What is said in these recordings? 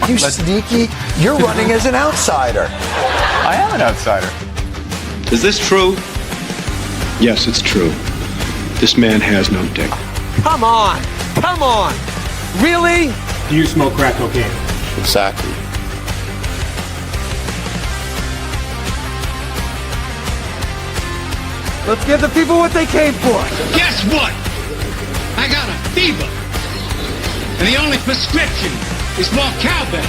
You sneaky, you're running as an outsider. I am an outsider. Is this true? Yes, it's true. This man has no dick. Come on! Come on! Really? Do you smoke crack cocaine? Exactly. Let's give the people what they came for. Guess what? I got a fever. And the only prescription is more cowbell.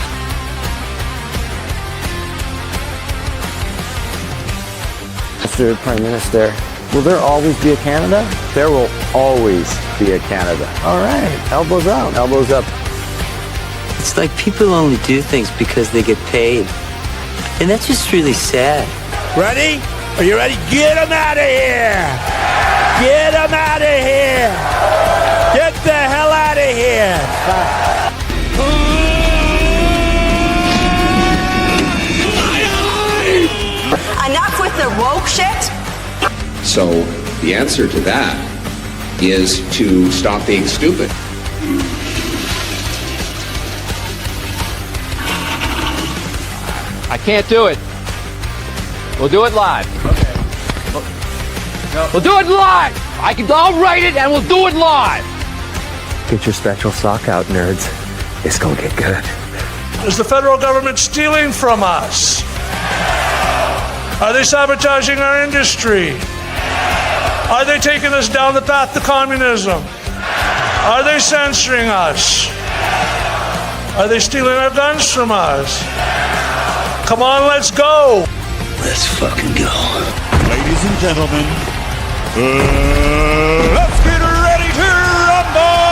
Mr. Prime Minister, will there always be a Canada? There will always be a Canada. All right, elbows out, elbows up. It's like people only do things because they get paid. And that's just really sad. Ready? Are you ready? Get them out of here! Get them out of here! Get the hell out of here! Enough with the woke shit. So the answer to that is to stop being stupid. I can't do it. We'll do it live. Okay. We'll do it live. I'll write it and we'll do it live. Get your special sock out, nerds. It's gonna get good. Is the federal government stealing from us? Are they sabotaging our industry? Are they taking us down the path to communism? Are they censoring us? Are they stealing our guns from us? Come on, let's go. Let's fucking go. Ladies and gentlemen, let's get ready to rumble!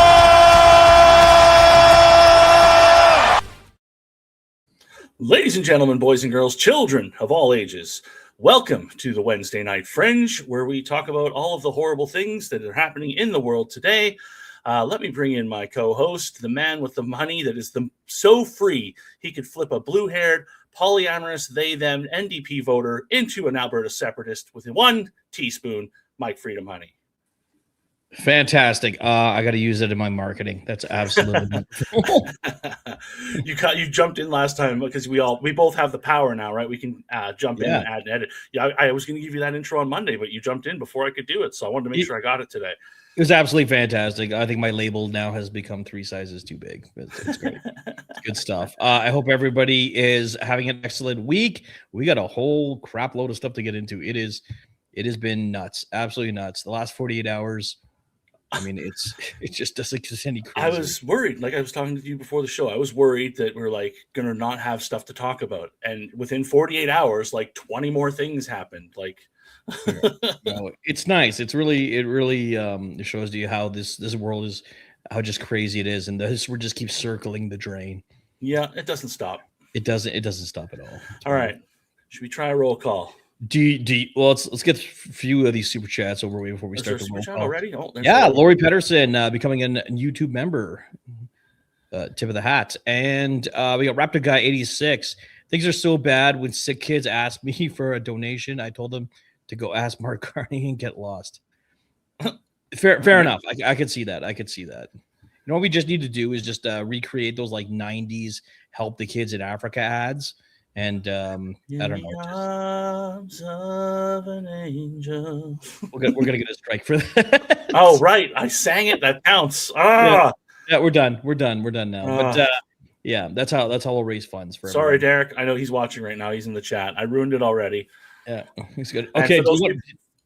Ladies and gentlemen, boys and girls, children of all ages, welcome to the Wednesday Night Fringe, where we talk about all of the horrible things that are happening in the world today. Let me bring in my co-host, the man with the money that is so free he could flip a blue-haired, polyamorous, they-them NDP voter into an Alberta separatist with 1 teaspoon, Mike Freedom Honey. Fantastic. I got to use it in my marketing. That's absolutely wonderful. You jumped in last time because we both have the power now, right? We can jump in and add and edit. Yeah, I was going to give you that intro on Monday, but you jumped in before I could do it, so I wanted to make sure I got it today. It was absolutely fantastic. I think my label now has become 3 sizes too big. It's great. It's good stuff. I hope everybody is having an excellent week. We got a whole crap load of stuff to get into. It has been nuts, absolutely nuts. The last 48 hours. I mean, it just doesn't get any crazy. I was worried, like I was talking to you before the show. I was worried that we're like going to not have stuff to talk about, and within 48 hours, like 20 more things happened. Like, no, it's nice. It really shows you how this world is, how just crazy it is, and we just keep circling the drain. Yeah, it doesn't stop. It doesn't stop at all. All right, should we try a roll call? Well, let's get a few of these super chats over before we start the roll call already. Yeah, Lori Pedersen becoming a YouTube member. Tip of the hat. And we got Raptor Guy 86. Things are so bad when sick kids ask me for a donation. I told them to go ask Mark Carney and get lost. Fair enough. I could see that. You know what we just need to do is just recreate those like 90s help the kids in Africa ads. And I don't know. Arms of an angel. We're gonna get a strike for that. Oh right, I sang it. That counts. Ah, yeah, we're done now. But yeah, that's how we'll raise funds for. Sorry, Derek. I know he's watching right now. He's in the chat. I ruined it already. Yeah, he's good. Okay, for those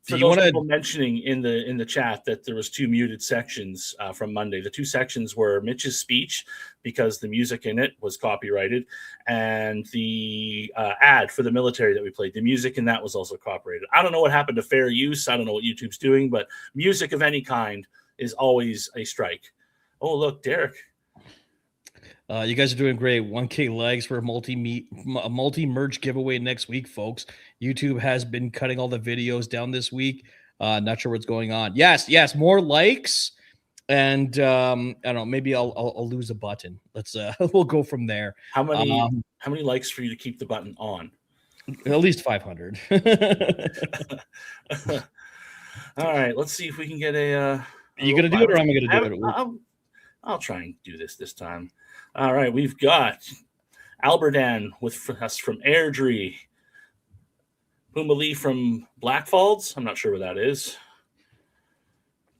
people mentioning in the chat that there was 2 muted sections from Monday. The 2 sections were Mitch's speech because the music in it was copyrighted, and the ad for the military that we played. The music in that was also copyrighted. I don't know what happened to fair use. I don't know what YouTube's doing, but music of any kind is always a strike. Oh, look, Derek. You guys are doing great. 1K likes for a multi-merch giveaway next week, folks. YouTube has been cutting all the videos down this week. Not sure what's going on. Yes, more likes, and I don't know. Maybe I'll lose a button. Let's we'll go from there. How many likes for you to keep the button on? At least 500. All right, let's see if we can get a. Are you gonna do it, or am I gonna do it? I'll try and do this time. All right, we've got Alberdan with us from Airdrie. Puma Lee from Blackfalds. I'm not sure where that is.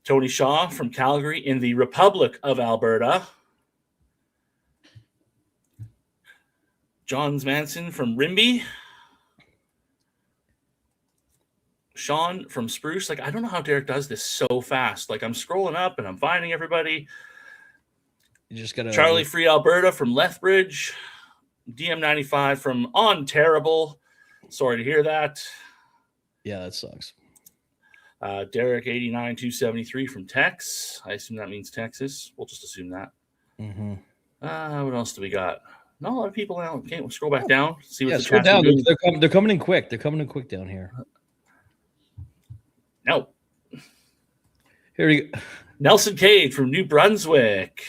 Tony Shaw from Calgary in the Republic of Alberta. Johns Manson from Rimby. Sean from Spruce. Like, I don't know how Derek does this so fast. Like, I'm scrolling up and I'm finding everybody. You just gotta Charlie Free Alberta from Lethbridge. DM95 from Ontario. Sorry to hear that. Yeah, that sucks. Derek 89273 from Tex. I assume that means Texas. We'll just assume that. Mm-hmm. What else do we got? Not a lot of people now. Okay, we'll scroll back down. See what the scroll chat's down. doing. They're coming in quick. They're coming in quick down here. No. Here we go. Nelson Cage from New Brunswick.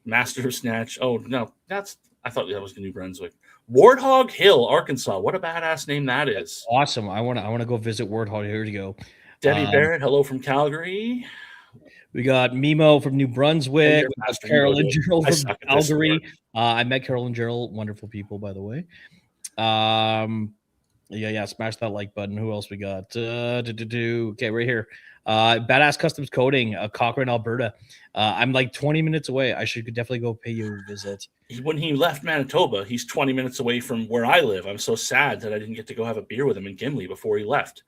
Master of Snatch. Oh no, I thought that was New Brunswick. Warthog Hill, Arkansas. What a badass name that is. Awesome. I want to go visit Warthog. Here we go. Debbie Barrett, hello from Calgary. We got Mimo from New Brunswick. We got Carolyn Gerald from Calgary. I met Carolyn Gerald. Wonderful people, by the way. Yeah. Smash that like button. Who else we got? Okay, right here. Badass Customs Coating, Cochrane, Alberta. I'm like 20 minutes away. I should definitely go pay you a visit. When he left Manitoba, he's 20 minutes away from where I live. I'm so sad that I didn't get to go have a beer with him in Gimli before he left.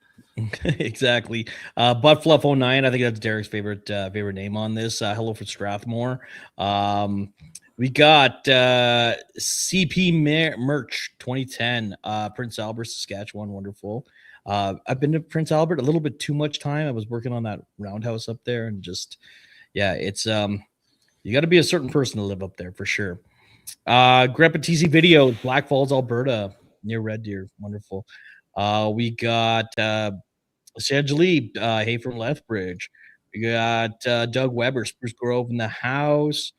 Exactly. Butt Fluff 09. I think that's Derek's favorite name on this. Hello for Strathmore. We got CP Merch 2010, Prince Albert, Saskatchewan. Wonderful. I've been to Prince Albert a little bit too much time. I was working on that roundhouse up there, and just, yeah, it's you got to be a certain person to live up there for sure. Grandpa TC Video, Black Falls, Alberta, near Red Deer. Wonderful. We got Sanjali, hey from Lethbridge. We got Doug Weber, Spruce Grove in the house.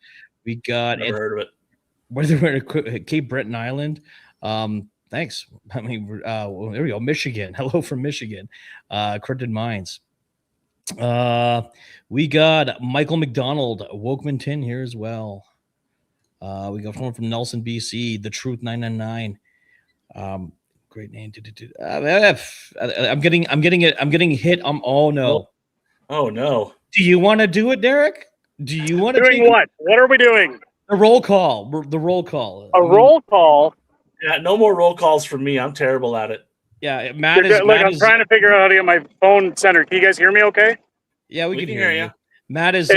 We got Never heard of it. Whether we're at Cape Breton Island. Thanks. I mean, there we go. Michigan. Hello from Michigan. Cryptid Mines. We got Michael McDonald, Wokemanton here as well. We got one from Nelson, BC, The Truth 999. Great name. I'm getting hit. Oh no. Oh no. Do you want to do it, Derek? Do you want to doing what? What are we doing? The roll call. The roll call. A roll call. Yeah, no more roll calls from me. I'm terrible at it. Yeah, Matt I'm trying to figure out how to get my phone centered. Can you guys hear me okay? Yeah, we can hear you. Matt is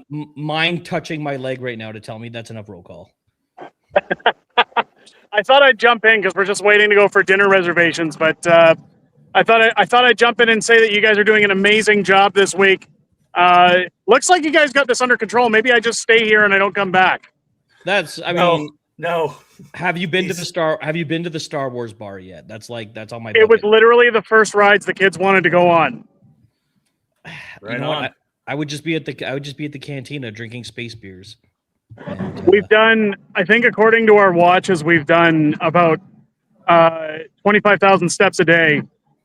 mind touching my leg right now to tell me that's enough roll call. I thought I'd jump in because we're just waiting to go for dinner reservations, but I thought I'd jump in and say that you guys are doing an amazing job this week. Looks like you guys got this under control. Maybe I just stay here and I don't come back. No. Have you been to the Star Wars bar yet? That's on my bucket. It was literally the first rides the kids wanted to go on. Right on. I would just be at the cantina drinking space beers. And, we've done, I think, according to our watches, we've done about 25,000 steps a day.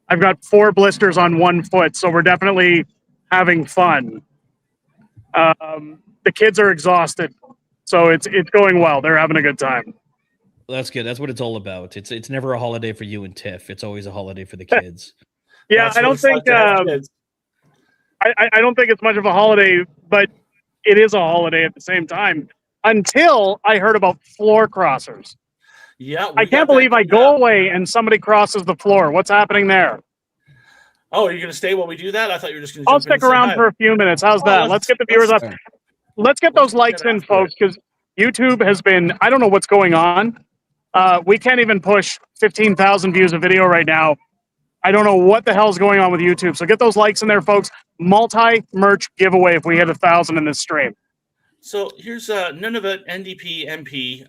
I've got 4 blisters on 1 foot, so we're definitely having fun. The kids are exhausted, so it's going well. They're having a good time. That's good. That's what it's all about. It's never a holiday for you and Tiff. It's always a holiday for the kids. Yeah, I don't think I don't think it's much of a holiday, but it is a holiday at the same time. Until I heard about floor crossers. Yeah, I can't believe I go away and somebody crosses the floor. What's happening there? Oh, are you going to stay while we do that? I thought you were just going to. I'll stick around for a few minutes. How's that? Let's get the viewers up. Let's get those likes in, folks, because YouTube has been. I don't know what's going on. We can't even push 15,000 views a video right now. I don't know what the hell's going on with YouTube. So get those likes in there, folks. Multi-merch giveaway if we hit 1,000 in this stream. So here's Nunavut NDP MP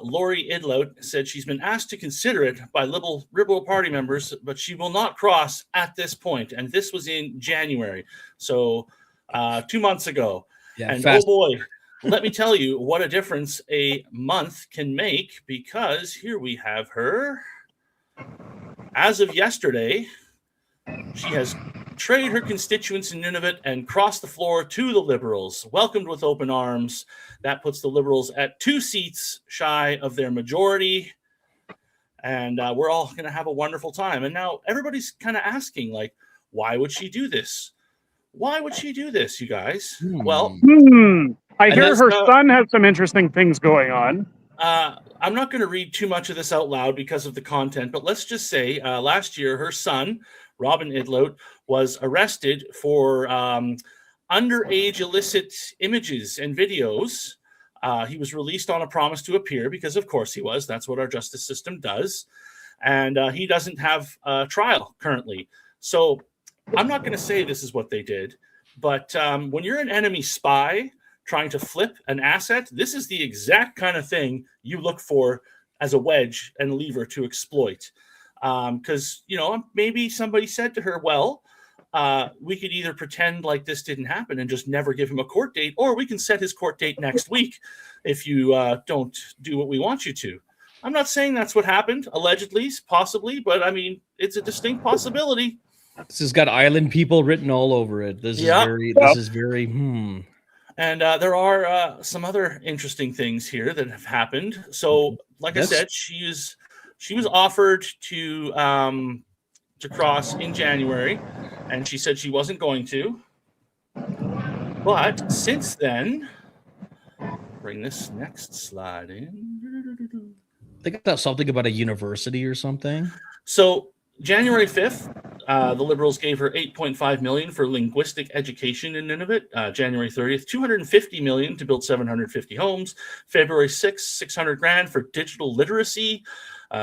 Lori Idlout said she's been asked to consider it by Liberal Party members, but she will not cross at this point. And this was in January, so 2 months ago. Yeah, and oh boy, let me tell you what a difference a month can make, because here we have her. As of yesterday, she has betrayed her constituents in Nunavut and crossed the floor to the Liberals, welcomed with open arms. That puts the Liberals at 2 seats shy of their majority. And we're all going to have a wonderful time. And now everybody's kind of asking, like, why would she do this? Why would she do this, you guys? Well, I hear her son has some interesting things going on. I'm not going to read too much of this out loud because of the content, but let's just say last year her son, Robin Idloat, was arrested for underage illicit images and videos. He was released on a promise to appear because, of course, he was. That's what our justice system does. And he doesn't have a trial currently. So I'm not going to say this is what they did, but when you're an enemy spy trying to flip an asset, this is the exact kind of thing you look for as a wedge and lever to exploit. Because, maybe somebody said to her, well, we could either pretend like this didn't happen and just never give him a court date, or we can set his court date next week if you don't do what we want you to. I'm not saying that's what happened, allegedly, possibly, but I mean, it's a distinct possibility. This has got island people written all over it. This is very. And there are some other interesting things here that have happened. So, like I said, she was offered to cross in January, and she said she wasn't going to. But since then, bring this next slide in. I think that's something about a university or something. So January 5th, the Liberals gave her $8.5 million for linguistic education in Nunavut. January 30th, $250 million to build 750 homes. February 6th, $600,000 for digital literacy.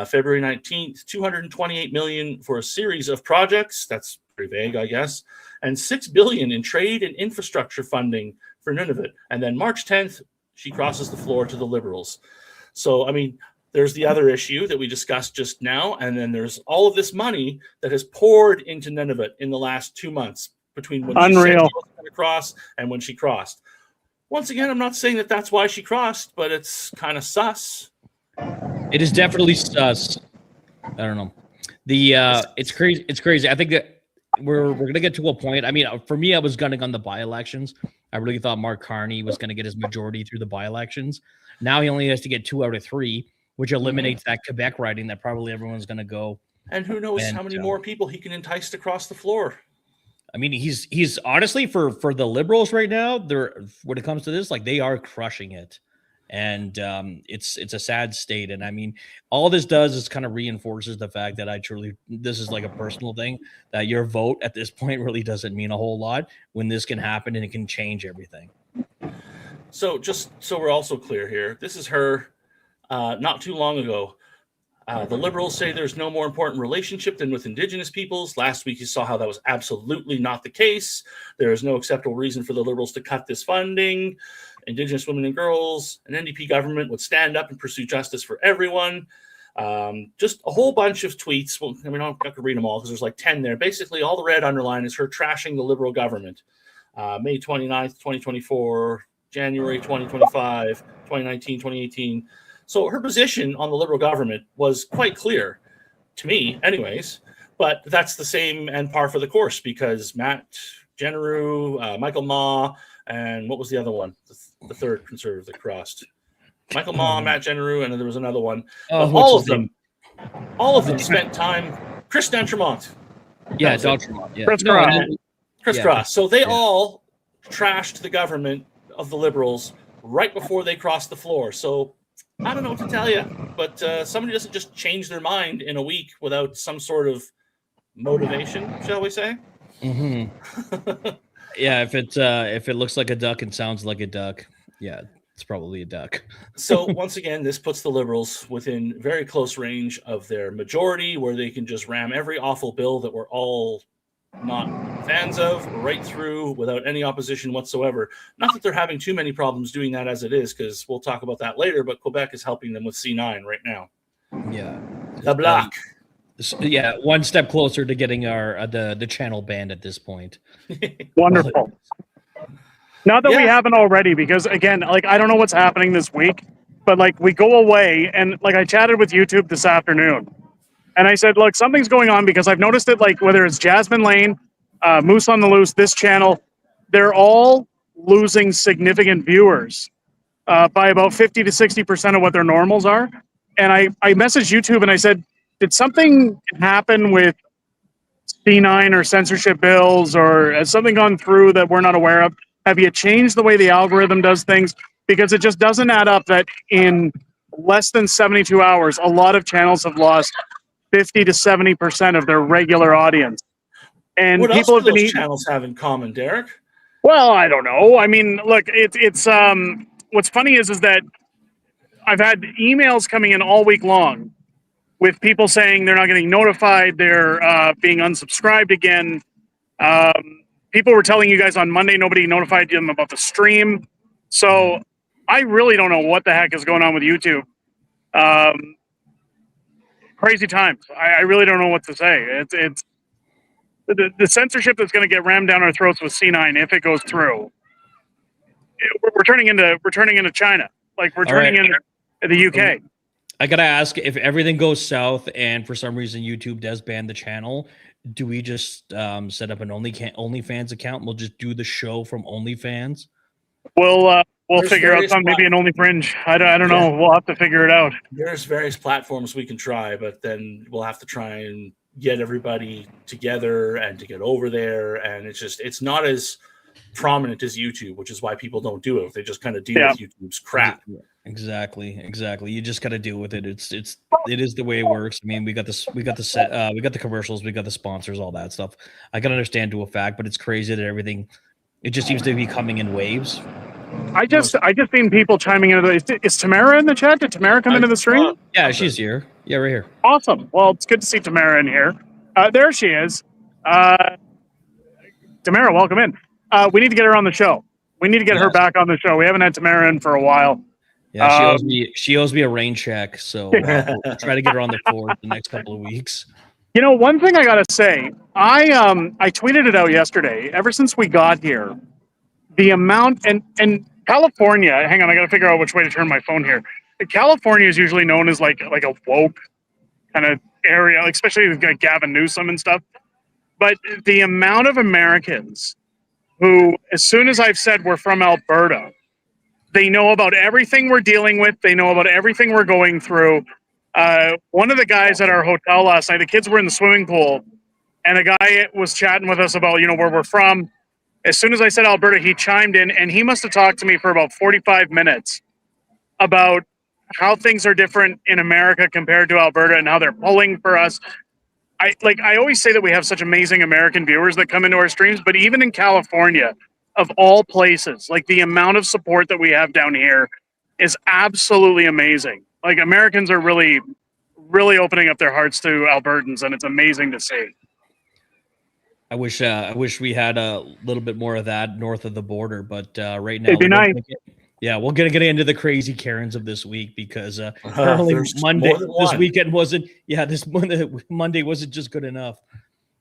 February 19th, $228 million for a series of projects. That's pretty vague, I guess. And $6 billion in trade and infrastructure funding for Nunavut. And then March 10th, she crosses the floor to the Liberals. So, I mean, there's the other issue that we discussed just now, and then there's all of this money that has poured into Nunavut in the last 2 months between when she said she was going to cross and when she crossed. Once again, I'm not saying that that's why she crossed, but it's kind of sus. It is definitely sus. I don't know. It's crazy. It's crazy. I think that we're gonna get to a point. I mean, for me, I was gunning on the by-elections. I really thought Mark Carney was gonna get his majority through the by-elections. Now he only has to get 2 out of 3. Which eliminates that Quebec riding that probably everyone's going to go. And who knows how many more people he can entice to cross the floor. I mean, he's honestly for the Liberals right now. They're when it comes to this, like they are crushing it, and it's a sad state. And I mean, all this does is kind of reinforces the fact that this is like a personal thing, that your vote at this point really doesn't mean a whole lot when this can happen and it can change everything. So just so we're also clear here, this is her. Not too long ago, the Liberals say there's no more important relationship than with Indigenous peoples. Last week, you saw how that was absolutely not the case. There is no acceptable reason for the Liberals to cut this funding. Indigenous women and girls, an NDP government would stand up and pursue justice for everyone. Just a whole bunch of tweets. Well, I mean, I'm not going to read them all because there's like 10 there. Basically, all the red underline is her trashing the Liberal government. May 29th, 2024, January 2025, 2019, 2018. So her position on the Liberal government was quite clear to me anyways, but that's the same and par for the course because Matt Genereux, Michael Ma, and what was the other one? The third conservative that crossed. Michael Ma, Matt Genereux, and then there was another one. All of them spent time. Chris D'Entremont. Yeah, D'Entremont. Yeah. Chris Cross. So they all trashed the government of the Liberals right before they crossed the floor. So I don't know what to tell you, but somebody doesn't just change their mind in a week without some sort of motivation, shall we say? Mm-hmm. Yeah, if it looks like a duck and sounds like a duck, yeah, it's probably a duck. So once again, this puts the Liberals within very close range of their majority, where they can just ram every awful bill that we're all not fans of right through without any opposition whatsoever. Not that they're having too many problems doing that as it is, because we'll talk about that later, but Quebec is helping them with C9 right now. Yeah. The block. Yeah, one step closer to getting our the channel banned at this point. Wonderful. Not that we haven't already, because again, like I don't know what's happening this week, but like we go away and like I chatted with YouTube this afternoon. And I said, look, something's going on because I've noticed it, like whether it's Jasmine Lane, Moose on the Loose, this channel, they're all losing significant viewers by about 50 to 60% of what their normals are. And I messaged YouTube and I said, did something happen with C9 or censorship bills, or has something gone through that we're not aware of? Have you changed the way the algorithm does things? Because it just doesn't add up that in less than 72 hours, a lot of channels have lost 50 to 70% of their regular audience. And what people else have do been those channels have in common, Derek? Well, I don't know. I mean, look, it's what's funny is that I've had emails coming in all week long with people saying they're not getting notified, they're being unsubscribed again. People were telling you guys on Monday nobody notified them about the stream. So I really don't know what the heck is going on with YouTube. Crazy times. I really don't know what to say. It's the censorship that's going to get rammed down our throats with C9 if it goes through. We're turning into China. Like we're turning into the UK. I gotta ask, if everything goes south and for some reason YouTube does ban the channel, do we just set up an OnlyFans account and we'll just do the show from OnlyFans? We'll figure out something, maybe an Only Fringe. I don't know. We'll have to figure it out. There's various platforms we can try, but then we'll have to try and get everybody together and to get over there. And it's not as prominent as YouTube, which is why people don't do it. They just kind of deal with YouTube's crap. Exactly. You just got to deal with it. It is the way it works. I mean, we got the commercials, we got the sponsors, all that stuff. I can understand to a fact, but it's crazy that everything, it just seems to be coming in waves. I just seen people chiming into is Tamara in the chat? Did Tamara come into the stream? Yeah, she's here. Yeah, right here. Awesome. Well, it's good to see Tamara in here. There she is. Tamara, welcome in. We need to get her on the show. We need to get her back on the show. We haven't had Tamara in for a while. Yeah, she owes me a rain check, so we'll try to get her on the board the next couple of weeks. You know, one thing I gotta say, I tweeted it out yesterday. Ever since we got here, the amount and California. Hang on, I gotta figure out which way to turn my phone here. California is usually known as like a woke kind of area, especially with like Gavin Newsom and stuff. But the amount of Americans who, as soon as I've said we're from Alberta, they know about everything we're dealing with. They know about everything we're going through. One of the guys at our hotel last night, the kids were in the swimming pool, and a guy was chatting with us about, where we're from. As soon as I said Alberta, he chimed in, and he must have talked to me for about 45 minutes about how things are different in America compared to Alberta and how they're pulling for us. I always say that we have such amazing American viewers that come into our streams, but even in California, of all places, like the amount of support that we have down here is absolutely amazing. Like Americans are really, really opening up their hearts to Albertans, and it's amazing to see. I wish we had a little bit more of that north of the border, but right now, it'd be nice. We're gonna get into the crazy Karens of this week because apparently Monday, this weekend wasn't. Yeah, this Monday wasn't just good enough.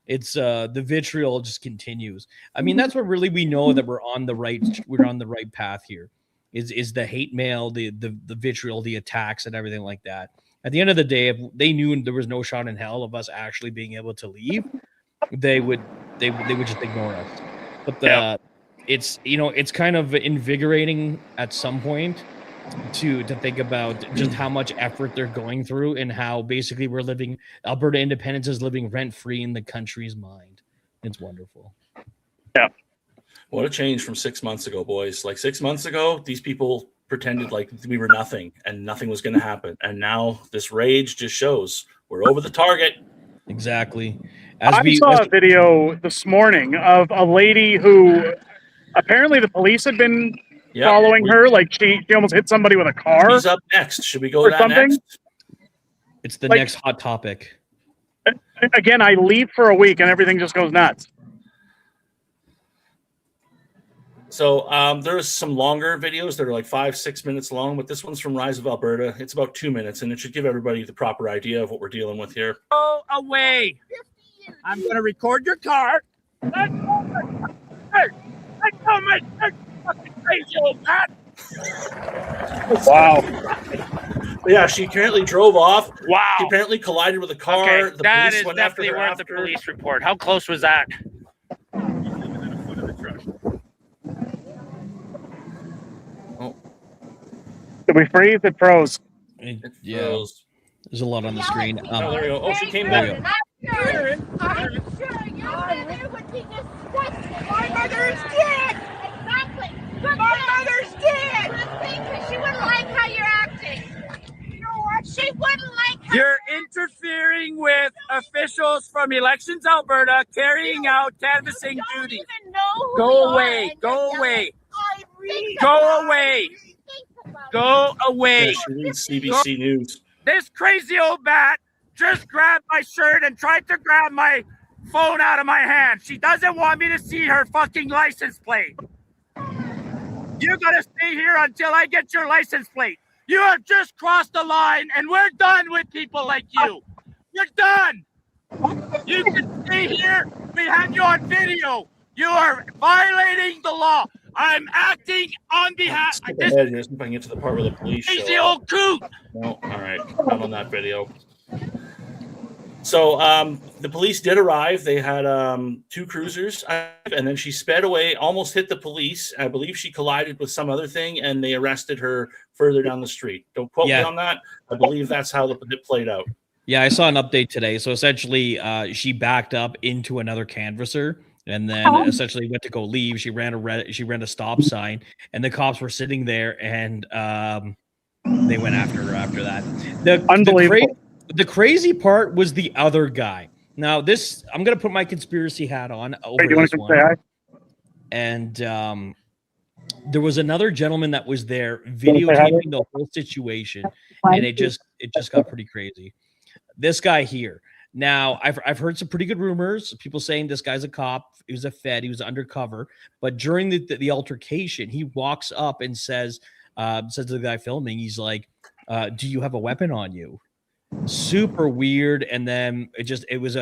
It's the vitriol just continues. I mean, that's what really we know that we're on the right path here. Is the hate mail, the vitriol, the attacks, and everything like that. At the end of the day, if they knew there was no shot in hell of us actually being able to leave, they would just ignore us. But it's kind of invigorating at some point to think about just how much effort they're going through and how basically Alberta independence is living rent free in the country's mind. It's wonderful. Yeah. What a change from 6 months ago, boys. Like 6 months ago, these people pretended like we were nothing and nothing was going to happen. And now this rage just shows we're over the target. Exactly. I saw a video this morning of a lady who apparently the police had been following her. Like she almost hit somebody with a car. He's up next. Should we go to that next? It's the next hot topic. Again, I leave for a week and everything just goes nuts. So there's some longer videos that are like 5-6 minutes long, but this one's from Rise of Alberta. It's about 2 minutes, and it should give everybody the proper idea of what we're dealing with here. Go away. I'm going to record your car. Let go my fucking crazy old man. Wow. Yeah, she apparently drove off. Wow. She apparently collided with a car. Okay, The that police is went after definitely her worth the after. police report. How close was that? Oh. Did we freeze? It froze. Yeah. There's a lot on the screen. Oh, there we go. Oh, she came there back. we go. My mother is dead! Exactly! My mother's dead! Because she wouldn't like how you're acting. You know what? She wouldn't like how you're interfering with officials from Elections Alberta carrying out canvassing duties. Go away! Go away! Go away! Go away! Yeah, she reads CBC News. This crazy old bat just grabbed my shirt and tried to grab my phone out of my hand. She doesn't want me to see her fucking license plate. You're gonna stay here until I get your license plate. You have just crossed the line, and we're done with people like you. You're done. You can stay here. We have you on video. You are violating the law. I'm acting on behalf. Skip ahead here, see if I can get to the part where the police show Crazy up. old coot. No, all right, not on that video. So the police did arrive. They had 2 cruisers, and then she sped away, almost hit the police. I believe she collided with some other thing, and they arrested her further down the street. Don't quote me on that. I believe that's how it played out. Yeah, I saw an update today. So essentially, she backed up into another canvasser, and then essentially went to go leave. She ran a stop sign, and the cops were sitting there, and they went after her after that. Unbelievable. The crazy part was the other guy. Now, this I'm gonna put my conspiracy hat on over this one. Say hi? And there was another gentleman that was there videotaping the whole situation, and it just got pretty crazy. This guy here. Now, I've heard some pretty good rumors. People saying this guy's a cop. He was a Fed. He was undercover. But during the altercation, he walks up and says to the guy filming, he's like, "Do you have a weapon on you?" Super weird. And then it was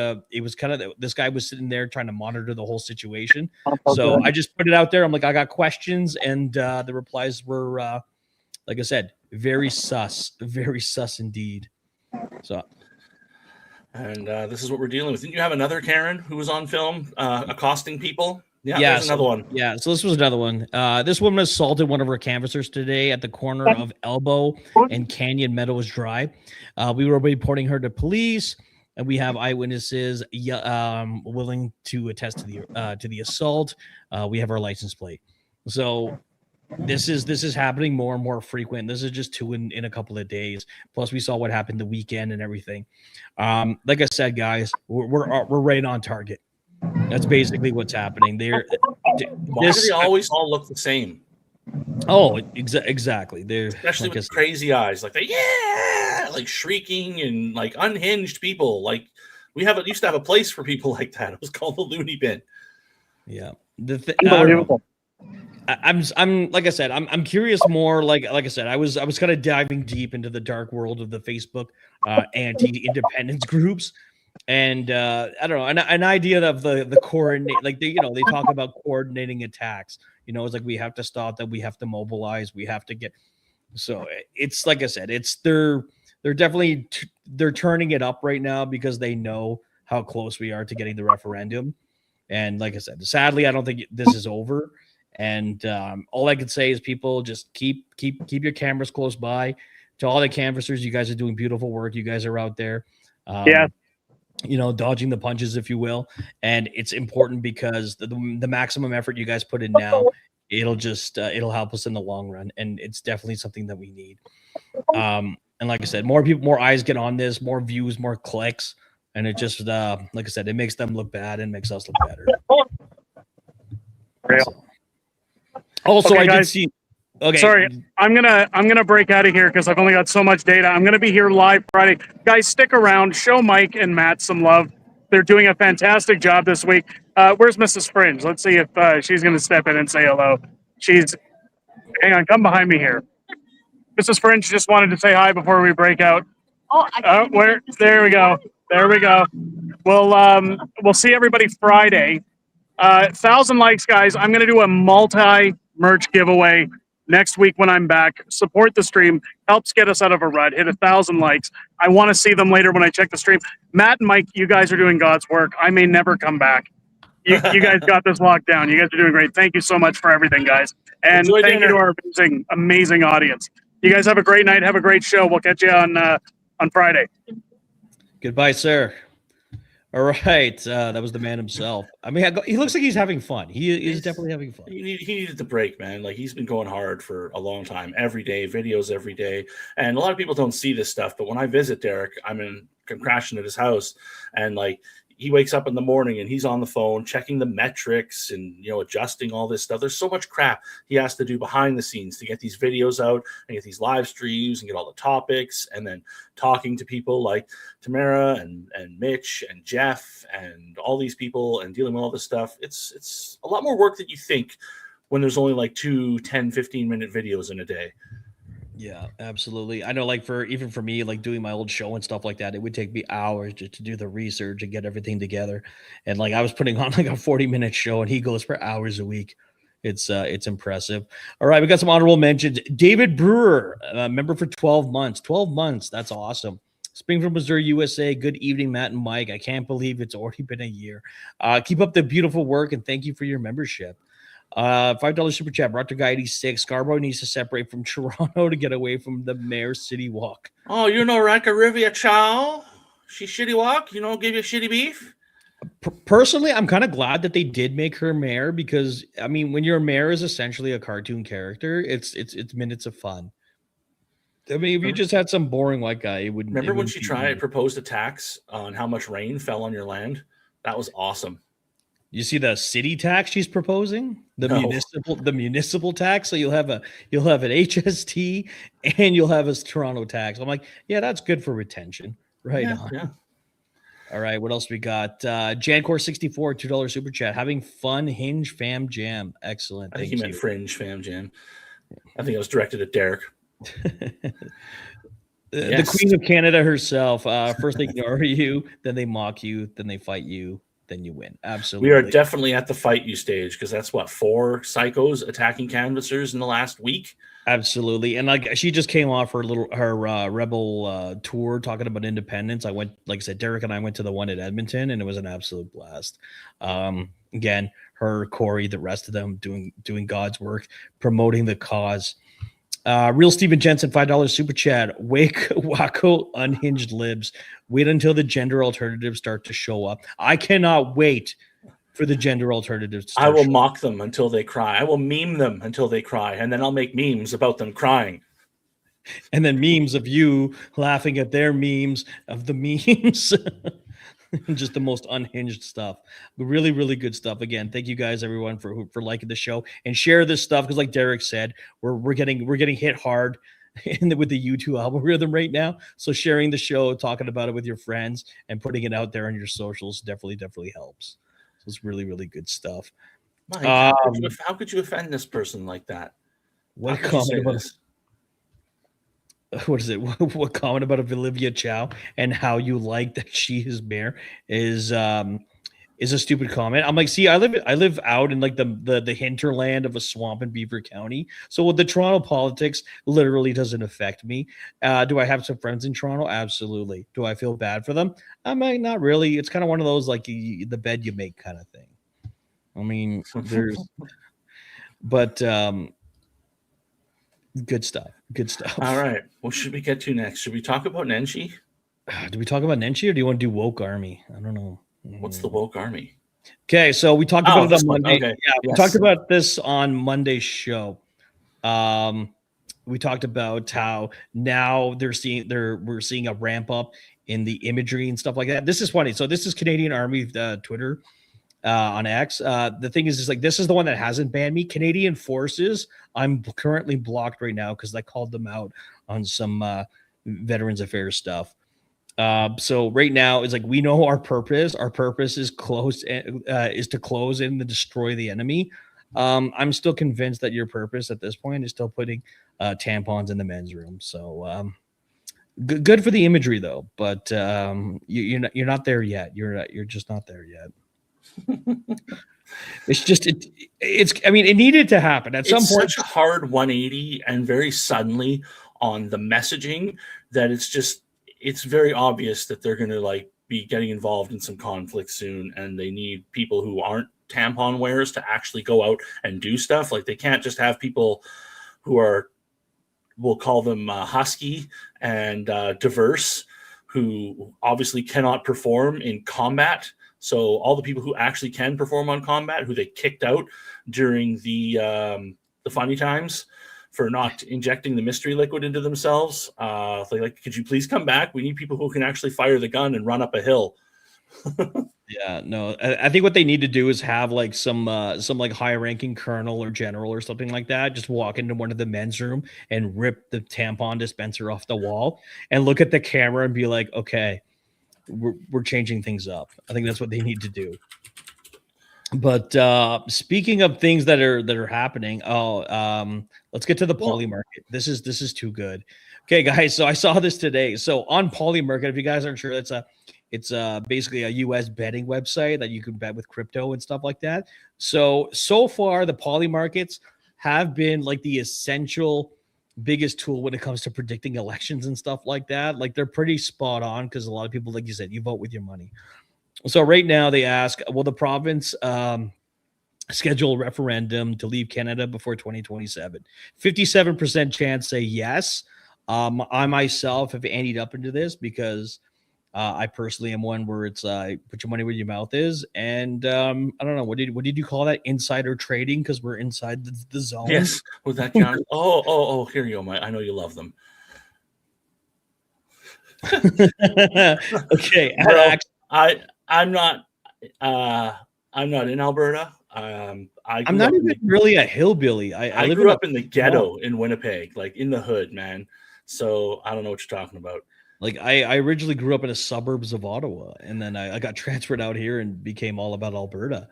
kind of, this guy was sitting there trying to monitor the whole situation. So I just put it out there. I'm like, I got questions, and the replies were, like I said, very sus indeed. So. And this is what we're dealing with. Didn't you have another Karen who was on film accosting people? Yeah, there's another one. Yeah, so this was another one. This woman assaulted one of her canvassers today at the corner of Elbow and Canyon Meadows Drive. We were reporting her to police, and we have eyewitnesses willing to attest to the assault. We have our license plate. So this is happening more and more frequent. This is just 2 in a couple of days. Plus, we saw what happened the weekend and everything. Like I said, guys, we're right on target. That's basically what's happening. Why do they always all look the same? Oh, exactly. They're especially with crazy eyes, like like shrieking and like unhinged people. Like used to have a place for people like that. It was called the Looney Bin. Yeah, unbelievable. I'm like I said, I'm curious more. Like I said, I was kind of diving deep into the dark world of the Facebook anti-independence groups. And I don't know, an idea of the coordinate, like they talk about coordinating attacks. It's like we have to stop them, we have to mobilize, we have to get. So it's like I said, they're definitely they're turning it up right now because they know how close we are to getting the referendum. And like I said, sadly, I don't think this is over. And all I can say is people just keep your cameras close by. To all the canvassers, you guys are doing beautiful work. You guys are out there. Dodging the punches, if you will. And it's important because the maximum effort you guys put in now, it'll help us in the long run. And it's definitely something that we need. And like I said, more people, more eyes get on this, more views, more clicks. And it just, like I said, it makes them look bad and makes us look better. Also, I did see. Okay. Sorry, I'm gonna break out of here because I've only got so much data. I'm gonna be here live Friday. Guys, stick around. Show Mike and Matt some love. They're doing a fantastic job this week. Where's Mrs. Fringe? Let's see if she's gonna step in and say hello. Hang on, come behind me here. Mrs. Fringe just wanted to say hi before we break out. There we go. There we go. We'll see everybody Friday. 1,000 likes, guys. I'm gonna do a multi-merch giveaway next week when I'm back. Support the stream. Helps get us out of a rut. Hit 1,000 likes. I want to see them later when I check the stream. Matt and Mike, you guys are doing God's work. I may never come back. You guys got this locked down. You guys are doing great. Thank you so much for everything, guys. And Enjoy thank you dinner. to our amazing audience. You guys have a great night. Have a great show. We'll catch you on Friday. Goodbye, sir. All right. That was the man himself. I mean, he looks like he's having fun. He is definitely having fun. He needed the break, man. Like, he's been going hard for a long time, every day, videos every day. And a lot of people don't see this stuff, but when I visit Derek, I'm crashing at his house, and like, he wakes up in the morning and he's on the phone checking the metrics and, you know, adjusting all this stuff. There's so much crap he has to do behind the scenes to get these videos out and get these live streams and get all the topics, and then talking to people like Tamara and Mitch and Jeff and all these people and dealing with all this stuff. It's a lot more work than you think when there's only like 2 10-15-minute videos in a day. Yeah, absolutely. I know, like, even for me, like doing my old show and stuff like that, it would take me hours just to do the research and get everything together. And like, I was putting on like a 40-minute show, and he goes for hours a week. It's impressive. All right, we got some honorable mentions. David Brewer, member for 12 months. 12 months. That's awesome. Springfield, Missouri, USA. Good evening, Matt and Mike. I can't believe it's already been a year. Keep up the beautiful work, and thank you for your membership. $5 super chat. Brought to Guy 86. Scarborough needs to separate from Toronto to get away from the Mayor City Walk. Oh, you know, Ranka Rivia Chow. She shitty walk. You know, give you shitty beef. Personally, I'm kind of glad that they did make her mayor, because I mean, when your mayor is essentially a cartoon character, it's minutes of fun. I mean, if you just had some boring white guy, it wouldn't. Remember when she proposed a tax on how much rain fell on your land? That was awesome. You see the city tax she's proposing, the municipal tax. So you'll have an HST and you'll have a Toronto tax. I'm like, yeah, that's good for retention, right? Yeah. All right, what else we got? Jancore64, $2 super chat. Having fun, Hinge Fam Jam. Excellent. I think he meant Fringe Fam Jam. I think it was directed at Derek. The Queen of Canada herself. First they ignore you, then they mock you, then they fight you, then you win. Absolutely. We are definitely at the fight you stage, because that's what, 4 psychos attacking canvassers in the last week. Absolutely. And like, she just came off her rebel tour talking about independence. I went, like I said, Derek and I went to the one at Edmonton, and it was an absolute blast. Again, her, Corey, the rest of them doing God's work, promoting the cause. Real Steven Jensen, $5 super chat. Wake wacko unhinged libs. Wait until the gender alternatives start to show up. I cannot wait for the gender alternatives to start. I will mock them until they cry. I will meme them until they cry, and then I'll make memes about them crying. And then memes of you laughing at their memes of the memes. Just the most unhinged stuff. Really, really good stuff. Again, thank you guys, everyone, for liking the show, and share this stuff, because like Derek said, we're getting hit hard with the YouTube algorithm right now. So sharing the show, talking about it with your friends, and putting it out there on your socials definitely helps. So it's really, really good stuff. Mike, how could you offend this person like that? What comment about this? What is it? What comment about Olivia Chow and how you like that she is mayor is a stupid comment. I'm like, see, I live out in like the hinterland of a swamp in Beaver County, so the Toronto politics literally doesn't affect me. Do I have some friends in Toronto? Absolutely. Do I feel bad for them? I mean, not really. It's kind of one of those like the bed you make kind of thing. I mean, but good stuff. All right. What should we get to next? Should we talk about Nenshi? Do we talk about Nenshi, or do you want to do Woke Army? I don't know. What's the Woke Army? Okay, so we talked about it on Monday. Okay. Yeah, we talked about this on Monday's show. We talked about how now we're seeing a ramp up in the imagery and stuff like that. This is funny. So this is Canadian Army Twitter on X. The thing is like, this is the one that hasn't banned me. Canadian Forces, I'm currently blocked right now because I called them out on some Veterans Affairs stuff. So right now it's like, we know our purpose. Our purpose is to close in and destroy the enemy. I'm still convinced that your purpose at this point is still putting tampons in the men's room. So good for the imagery though, but you're not there yet. You're just not there yet. I mean, it needed to happen at some point. It's such a hard 180 and very suddenly on the messaging that it's very obvious that they're going to be getting involved in some conflict soon, and they need people who aren't tampon wearers to actually go out and do stuff. Like, they can't just have people who are, we'll call them husky and diverse, who obviously cannot perform in combat. So all the people who actually can perform on combat, who they kicked out during the funny times for not injecting the mystery liquid into themselves, like, could you please come back? We need people who can actually fire the gun and run up a hill. Yeah, no, I think what they need to do is have like some like high ranking colonel or general or something like that just walk into one of the men's room and rip the tampon dispenser off the wall and look at the camera and be like, okay, we're changing things up. I think that's what they need to do. But speaking of things that are happening, let's get to the poly market. This is too good. Okay, guys, so I saw this today. So on poly market, if you guys aren't sure, it's basically a US betting website that you can bet with crypto and stuff like that. So far the poly markets have been like the essential biggest tool when it comes to predicting elections and stuff like that. Like, they're pretty spot on because a lot of people, like you said, you vote with your money. So right now they ask, will the province schedule a referendum to leave Canada before 2027? 57% chance say yes. I myself have anteed up into this because I personally am one where it's put your money where your mouth is. And I don't know, what did you call that? Insider trading, because we're inside the zone. Yes, with that count. oh, here you go, Mike. I know you love them. Okay, bro, I'm not in Alberta. I'm not even really a hillbilly. I grew up in the ghetto in Winnipeg, like in the hood, man. So I don't know what you're talking about. Like, I originally grew up in the suburbs of Ottawa, and then I got transferred out here and became all about Alberta.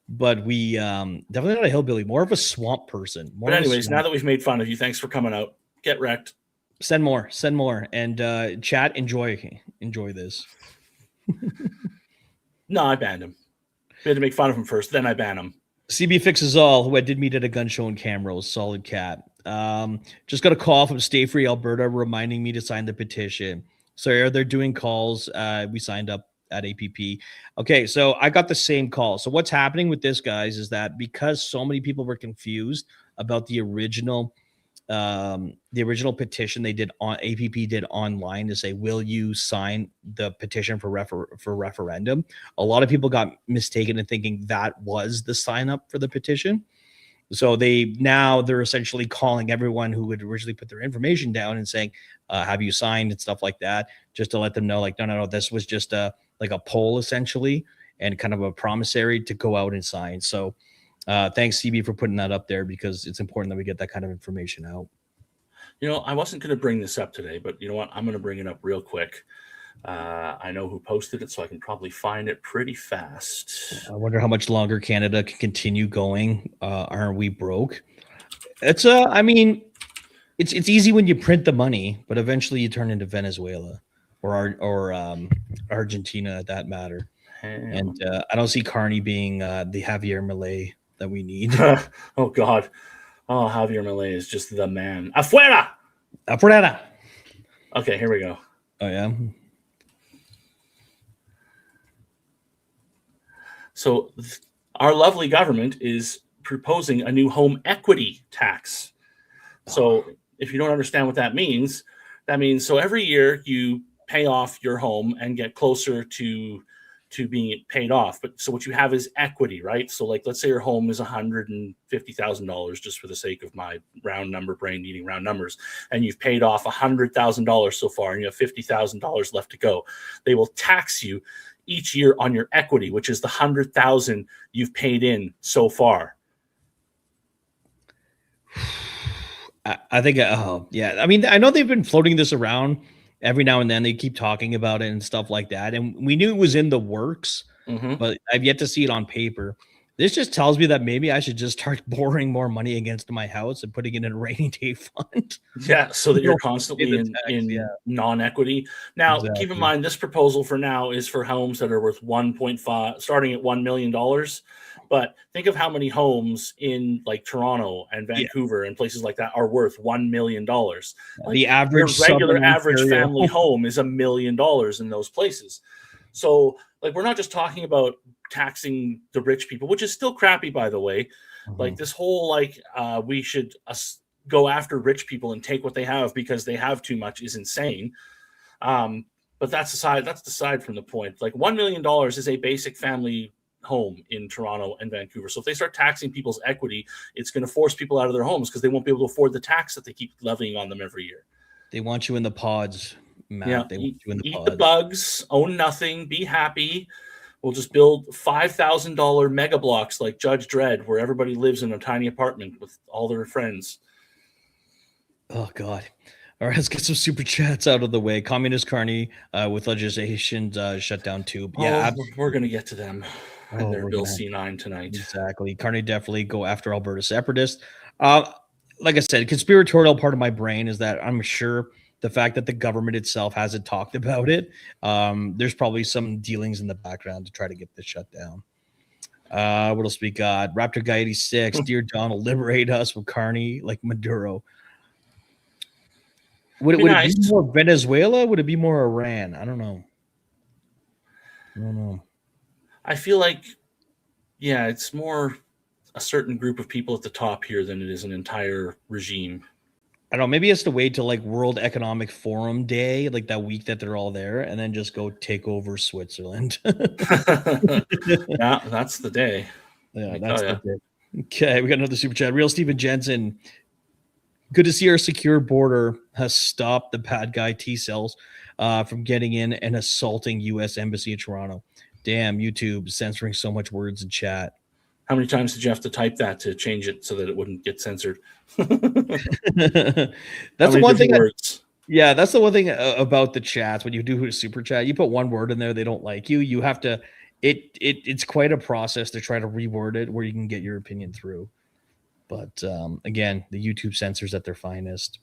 But we definitely not a hillbilly, more of a swamp person. But anyways, now that we've made fun of you, thanks for coming out. Get wrecked. Send more, and chat. Enjoy this. No, I banned him. We had to make fun of him first, then I ban him. CB Fixes All, who I did meet at a gun show in Camrose, solid cat. Just got a call from Stay Free Alberta reminding me to sign the petition. So they're doing calls. We signed up at APP. Okay, so I got the same call. So what's happening with this, guys, is that because so many people were confused about the original petition they did on APP did online to say, will you sign the petition for referendum? A lot of people got mistaken in thinking that was the sign up for the petition. So they're essentially calling everyone who had originally put their information down and saying, have you signed and stuff like that, just to let them know, like, no, this was just like a poll essentially and kind of a promissory to go out and sign. So thanks, CB, for putting that up there, because it's important that we get that kind of information out. You know, I wasn't going to bring this up today, but you know what? I'm going to bring it up real quick. I know who posted it, so I can probably find it pretty fast. I wonder how much longer Canada can continue going. Aren't we broke? It's it's easy when you print the money, but eventually you turn into Venezuela or Argentina, at that matter. And I don't see Carney being the Javier Milei that we need. Oh God. Oh, Javier Milei is just the man. Afuera! Afuera! Okay, here we go. Oh, yeah? So our lovely government is proposing a new home equity tax. So if you don't understand what that means so every year you pay off your home and get closer to being paid off. But so what you have is equity, right? So like, let's say your home is $150,000, just for the sake of my round number brain needing round numbers, and you've paid off $100,000 so far, and you have $50,000 left to go. They will tax you each year on your equity, which is the $100,000 you've paid in so far. I think, yeah. I mean, I know they've been floating this around every now and then. They keep talking about it and stuff like that. And we knew it was in the works, but I've yet to see it on paper. This just tells me that maybe I should just start borrowing more money against my house and putting it in a rainy day fund. Yeah, so that you're constantly in non-equity. Now, keep in mind, this proposal for now is for homes that are worth 1.5, starting at $1 million. But think of how many homes in like Toronto and Vancouver and places like that are worth $1 million. Like, the average regular average family home is $1 million in those places. So, like, we're not just talking about taxing the rich people, which is still crappy, by the way. Like, this whole, like, we should go after rich people and take what they have because they have too much is insane. But that's aside from the point. Like, $1 million is a basic family home in Toronto and Vancouver. So if they start taxing people's equity, it's going to force people out of their homes because they won't be able to afford the tax that they keep levying on them every year. They want you in the pods, Matt. Yeah, they want you in the eat pods. the bugs, own nothing, be happy. We'll just build $5,000 mega blocks like Judge Dredd, where everybody lives in a tiny apartment with all their friends. Oh, God. All right, let's get some super chats out of the way. Communist Carney with legislation shut down tube. Yeah, we're going to get to them. And their Bill gonna... C9 tonight. Exactly. Carney definitely go after Alberta separatists. Like I said, conspiratorial part of my brain is that I'm sure the fact that the government itself hasn't talked about it, there's probably some dealings in the background to try to get this shut down. What else we got? Raptor Guy 86. Dear Donald, liberate us from Carney like Maduro. Would it be more Venezuela? Would it be more Iran? I don't know. I feel like, yeah, it's more a certain group of people at the top here than it is an entire regime. I don't know. Maybe it's to wait till like World Economic Forum Day, like that week that they're all there, and then just go take over Switzerland. Yeah, that's the day. Yeah, that's the day. Okay, we got another super chat. Real Steven Jensen. Good to see our secure border has stopped the bad guy T-cells from getting in and assaulting U.S. Embassy in Toronto. Damn, YouTube censoring so much words in chat. How many times did you have to type that to change it so that it wouldn't get censored? That's the one thing. That's the one thing about the chats. When you do a super chat, you put one word in there, they don't like you. You have to. It's quite a process to try to reword it where you can get your opinion through. But again, the YouTube censors at their finest.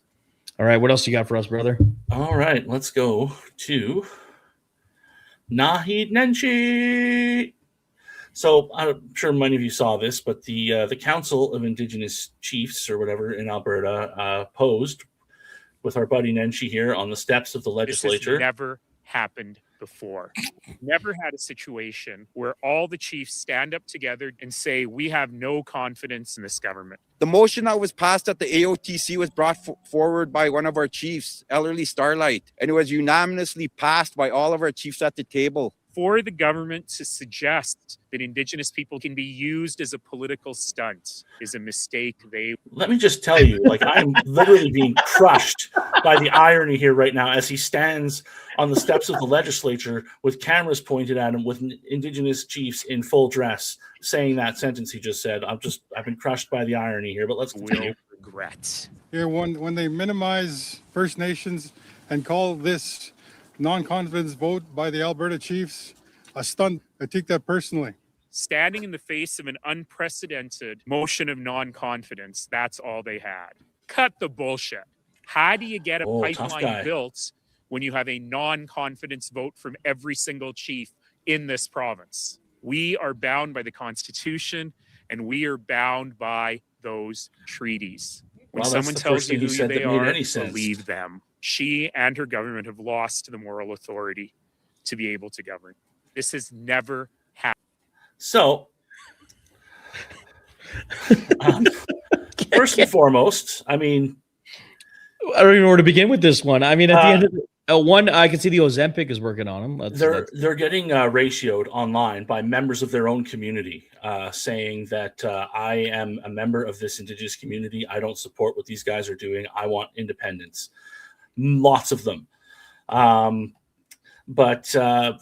All right, what else you got for us, brother? All right, let's go to Nahid Nenshi. So I'm sure many of you saw this, but the Council of Indigenous Chiefs or whatever in Alberta posed with our buddy Nenshi here on the steps of the legislature. This has never happened before. Never had a situation where all the chiefs stand up together and say, we have no confidence in this government. The motion that was passed at the AOTC was brought forward by one of our chiefs, Ellery Starlight, and it was unanimously passed by all of our chiefs at the table. For the government to suggest that Indigenous people can be used as a political stunt is a mistake. Let me just tell you, like, I'm literally being crushed by the irony here right now as he stands on the steps of the legislature with cameras pointed at him with Indigenous chiefs in full dress saying that sentence he just said. I've been crushed by the irony here, but let's continue. Regrets. Here, when they minimize First Nations and call this non-confidence vote by the Alberta Chiefs a stunt, I take that personally. Standing in the face of an unprecedented motion of non-confidence, that's all they had. Cut the bullshit. How do you get a pipeline built when you have a non-confidence vote from every single chief in this province? We are bound by the Constitution, and we are bound by those treaties. When someone tells you who they are, believe them. She and her government have lost the moral authority to be able to govern. This has never happened. So, first and foremost, I mean, I don't even know where to begin with this one. I mean, at the end of one, I can see the Ozempic is working on them. They're getting ratioed online by members of their own community, saying that I am a member of this Indigenous community. I don't support what these guys are doing. I want independence. Lots of them. But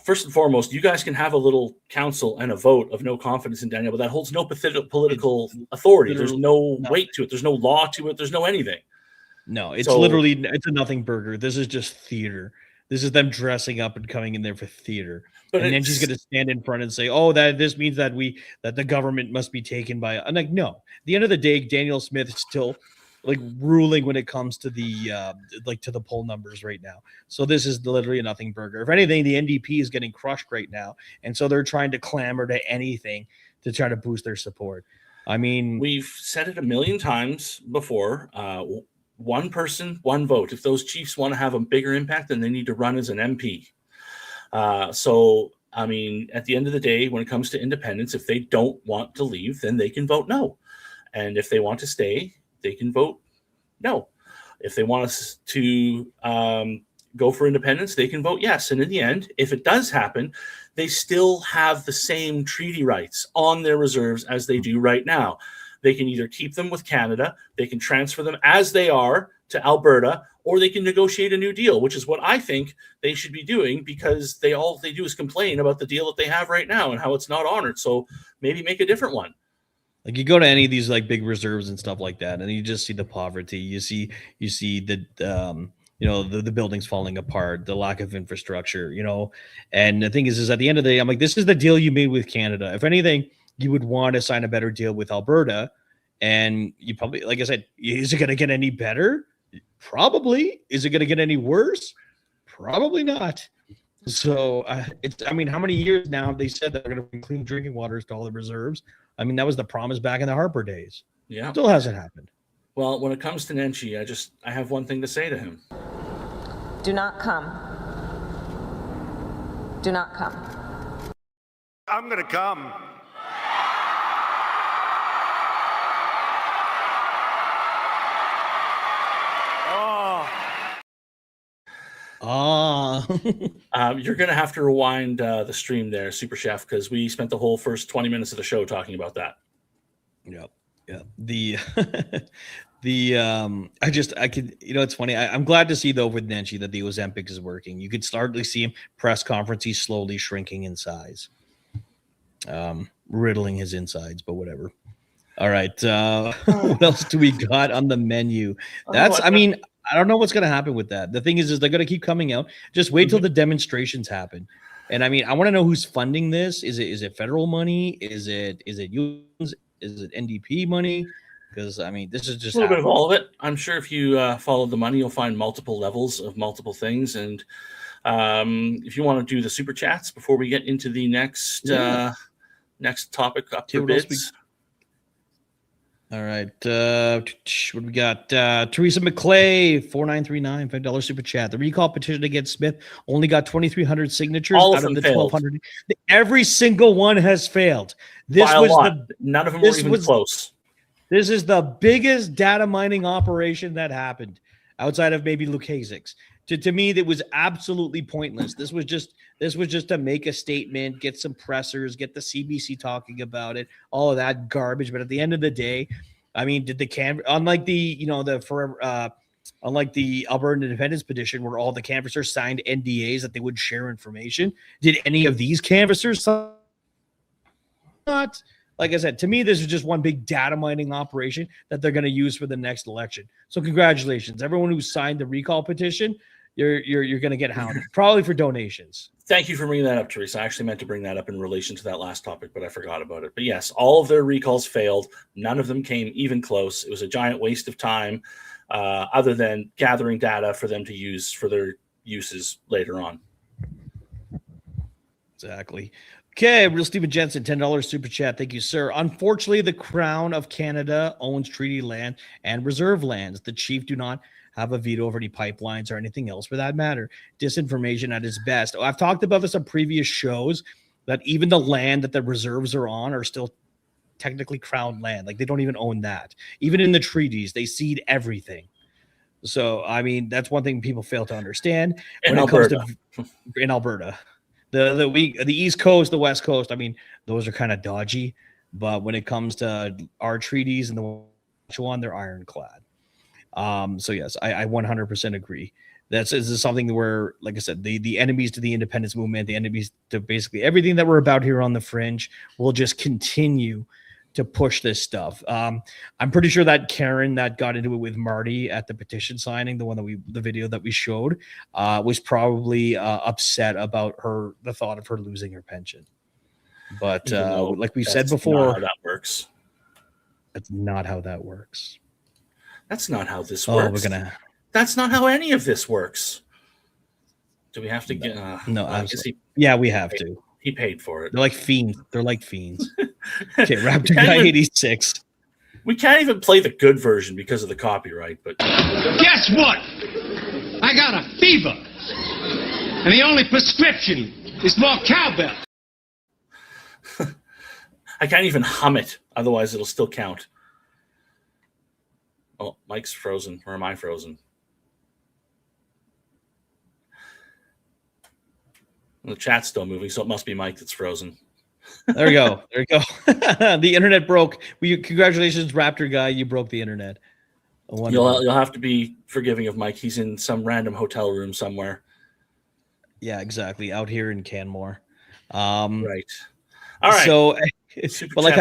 first and foremost, you guys can have a little council and a vote of no confidence in Daniel, but that holds no political authority. There's no weight to it. There's no law to it. There's no anything. No, it's it's a nothing burger. This is just theater. This is them dressing up and coming in there for theater. But and then she's going to stand in front and say, "Oh, that this means that the government must be taken by." I'm like, no. At the end of the day, Daniel Smith is still like ruling when it comes to the to the poll numbers right now. So this is literally a nothing burger. If anything, the NDP is getting crushed right now, and so they're trying to clamor to anything to try to boost their support. I mean, we've said it a million times before. One person, one vote. If those chiefs want to have a bigger impact, then they need to run as an MP. So, I mean, at the end of the day, when it comes to independence, if they don't want to leave, then they can vote no. And if they want to stay, they can vote no. If they want us to go for independence, they can vote yes. And in the end, if it does happen, they still have the same treaty rights on their reserves as they do right now. They can either keep them with Canada, they can transfer them as they are to Alberta, or they can negotiate a new deal, which is what I think they should be doing, because all they do is complain about the deal that they have right now and how it's not honored. So maybe make a different one. Like, you go to any of these like big reserves and stuff like that, and you just see the poverty. You see the the buildings falling apart, the lack of infrastructure, And the thing is at the end of the day, I'm like, this is the deal you made with Canada. If anything, you would want to sign a better deal with Alberta. And you probably, like I said, is it going to get any better? Probably. Is it going to get any worse? Probably not. So I mean, how many years now have they said that they're going to bring clean drinking waters to all the reserves? I mean, that was the promise back in the Harper days. Yeah. Still hasn't happened. Well, when it comes to Nenshi, I have one thing to say to him. Do not come. Do not come. I'm going to come. You're going to have to rewind the stream there, Super Chef, because we spent the whole first 20 minutes of the show talking about that. Yep. I could, it's funny. I'm glad to see though with Nenshi that the Ozempic is working. You could start to see him press conference. He's slowly shrinking in size, riddling his insides, but whatever. All right. What else do we got on the menu? I don't know what's going to happen with that. The thing is they're going to keep coming out. Just wait till the demonstrations happen. And I mean, I want to know who's funding this. Is it federal money? Is it unions? Is it NDP money? Because I mean, this is just a little bit of all of it. I'm sure if you follow the money, you'll find multiple levels of multiple things. And if you want to do the super chats before we get into the next topic up for bids. All right. What do we got? Teresa McClay, 4939, $5 super chat. The recall petition against Smith only got 2,300 signatures out of the 1,200. Every single one has failed. None of them were even close. This is the biggest data mining operation that happened outside of maybe Lukasic's. To me, that was absolutely pointless. This was just to make a statement, get some pressers, get the CBC talking about it, all of that garbage. But at the end of the day, I mean, unlike the Alberta Independence petition where all the canvassers signed NDAs that they would share information, did any of these canvassers not? Like I said, to me, this is just one big data mining operation that they're going to use for the next election. So congratulations, everyone who signed the recall petition. You're going to get hounded, probably for donations. Thank you for bringing that up, Teresa. I actually meant to bring that up in relation to that last topic, but I forgot about it. But yes, all of their recalls failed. None of them came even close. It was a giant waste of time, other than gathering data for them to use for their uses later on. Exactly. Okay, Real Steven Jensen, $10 super chat. Thank you, sir. Unfortunately, the Crown of Canada owns treaty land and reserve lands. The chief do not have a veto over any pipelines or anything else for that matter. Disinformation at its best. I've talked about this on previous shows, that even the land that the reserves are on are still technically Crown land. Like, they don't even own that. Even in the treaties, they cede everything. So, I mean, that's one thing people fail to understand when it comes to in Alberta. The East Coast, the West Coast, I mean, those are kind of dodgy. But when it comes to our treaties and the one, they're ironclad. So yes, I 100% agree. This is something where, like I said, the enemies to the independence movement, the enemies to basically everything that we're about here on the Fringe will just continue to push this stuff. I'm pretty sure that Karen that got into it with Marty at the petition signing, the video that we showed, was probably upset about the thought of her losing her pension. But like we said before, not how that works. That's not how that works. That's not how this works. Oh, That's not how any of this works. Do we have to get? No, yeah, we have to. He paid for it. They're like fiends. Okay, Raptor Guy 86. We can't even play the good version because of the copyright. But guess what? I got a fever. And the only prescription is more cowbell. I can't even hum it, otherwise it'll still count. Oh, Mike's frozen. Or am I frozen? The chat's still moving, so it must be Mike that's frozen. There we go. There you go. The internet broke. Congratulations, Raptor guy. You broke the internet. You'll have to be forgiving of Mike. He's in some random hotel room somewhere. Yeah, exactly. Out here in Canmore. Right. All right. So, but like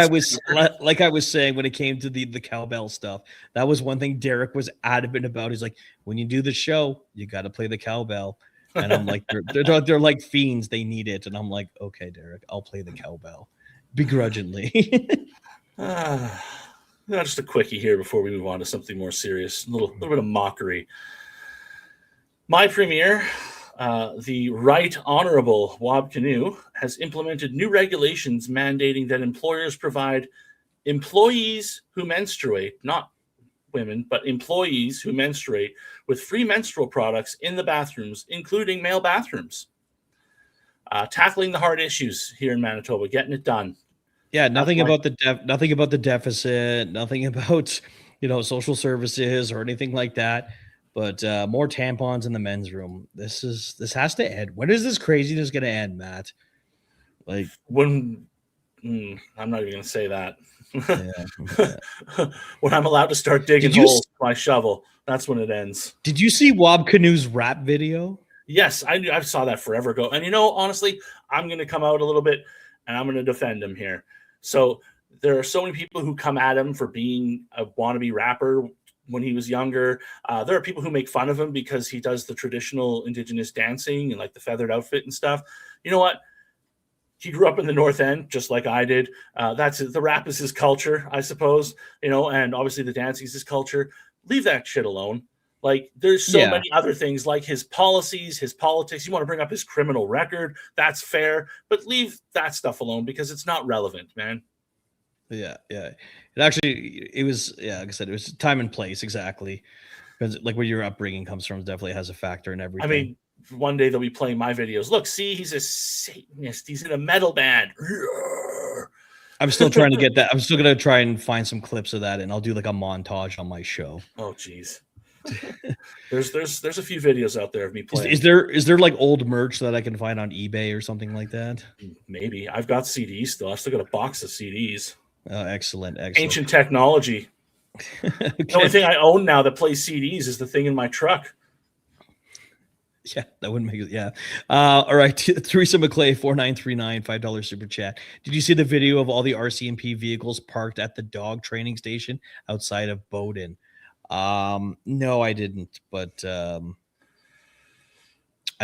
I was saying, when it came to the cowbell stuff, that was one thing Derek was adamant about. He's like, when you do the show, you got to play the cowbell. And I'm like, they're like fiends. They need it. And I'm like, okay, Derek, I'll play the cowbell begrudgingly. Just a quickie here before we move on to something more serious. A little bit of mockery. My premier, the Right Honorable Wab Kinew, has implemented new regulations mandating that employers provide employees who menstruate, not women, but employees who menstruate, with free menstrual products in the bathrooms, including male bathrooms. Tackling the hard issues here in Manitoba, getting it done. Yeah, nothing about the deficit, nothing about social services or anything like that. But more tampons in the men's room. This has to end. When is this craziness going to end, Matt? Like when? I'm not even going to say that. When I'm allowed to start digging holes with my shovel, that's when it ends. Did you see Wab Kinew's rap video? Yes, I saw that forever ago. And honestly, I'm going to come out a little bit and I'm going to defend him here. So there are so many people who come at him for being a wannabe rapper when he was younger. There are people who make fun of him because he does the traditional Indigenous dancing and like the feathered outfit and stuff. You know what? He grew up in the North End, just like I did. The rap is his culture, I suppose, and obviously the dancing is his culture. Leave that shit alone. Like, there's so many other things, like his policies, his politics. You want to bring up his criminal record, that's fair, but leave that stuff alone because it's not relevant, man. Yeah. It was, like I said, it was time and place, exactly. Because like where your upbringing comes from definitely has a factor in everything. I mean, one day they'll be playing my videos. Look, see, he's a Satanist. He's in a metal band. I'm still trying to get that. I'm still going to try and find some clips of that, and I'll do like a montage on my show. Oh, geez. There's a few videos out there of me playing. Is there like old merch that I can find on eBay or something like that? Maybe. I've got CDs still. I've still got a box of CDs. Excellent. Ancient technology. Okay. The only thing I own now that plays CDs is the thing in my truck. Yeah, that wouldn't make it. Yeah. All right. Teresa McClay, 4939, $5 super chat. Did you see the video of all the RCMP vehicles parked at the dog training station outside of Bowden? No, I didn't, but I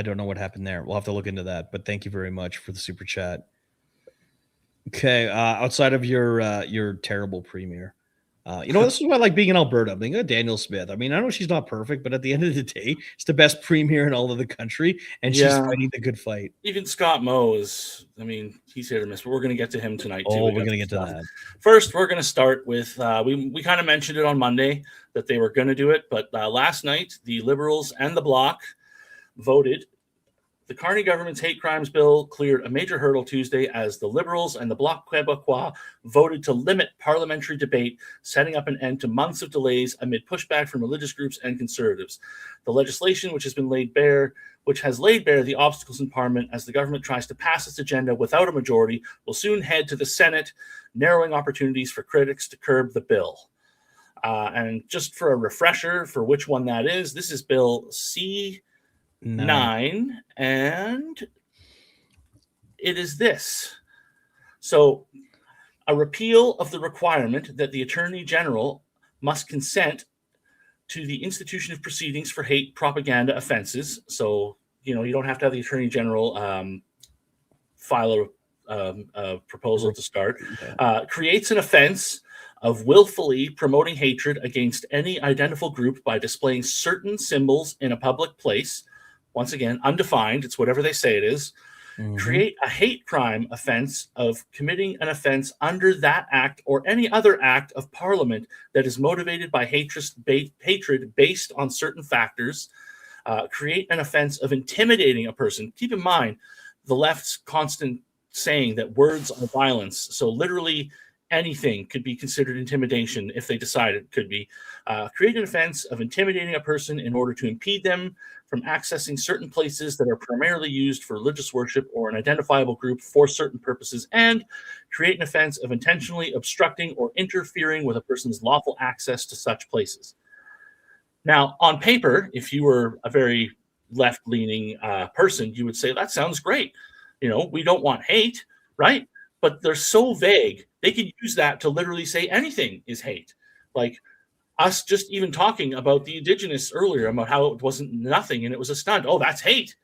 don't know what happened there. We'll have to look into that, but thank you very much for the super chat. Okay. Outside of your terrible premiere, this is why I like being in Alberta. I'm thinking of Daniel Smith. I mean, I know she's not perfect, but at the end of the day, it's the best premier in all of the country, and she's fighting the good fight. Even Scott Moe is, he's hit or miss, but we're going to get to him tonight, too. We're going to get to that. First, we're going to start with, we kind of mentioned it on Monday that they were going to do it, but last night, the Liberals and the Bloc voted. The Carney government's hate crimes bill cleared a major hurdle Tuesday as the Liberals and the Bloc Québécois voted to limit parliamentary debate, setting up an end to months of delays amid pushback from religious groups and conservatives. The legislation, which has laid bare the obstacles in Parliament as the government tries to pass its agenda without a majority, will soon head to the Senate, narrowing opportunities for critics to curb the bill. And just for a refresher for which one that is, this is Bill C9, and it is this. So, a repeal of the requirement that the Attorney General must consent to the institution of proceedings for hate propaganda offenses. So, you don't have to have the Attorney General file a proposal to start. Creates an offense of willfully promoting hatred against any identifiable group by displaying certain symbols in a public place. Once again, undefined. It's whatever they say it is. Mm-hmm. Create a hate crime offense of committing an offense under that act or any other act of Parliament that is motivated by hatred based on certain factors. create an offense of intimidating a person. Keep in mind the left's constant saying that words are violence. So literally anything could be considered intimidation if they decide it could be. Create an offense of intimidating a person in order to impede them from accessing certain places that are primarily used for religious worship or an identifiable group for certain purposes, and create an offense of intentionally obstructing or interfering with a person's lawful access to such places. Now, on paper, if you were a very left-leaning person, you would say, that sounds great. We don't want hate, right? But they're so vague. They could use that to literally say anything is hate. Like us just even talking about the Indigenous earlier, about how it wasn't nothing and it was a stunt. Oh, that's hate.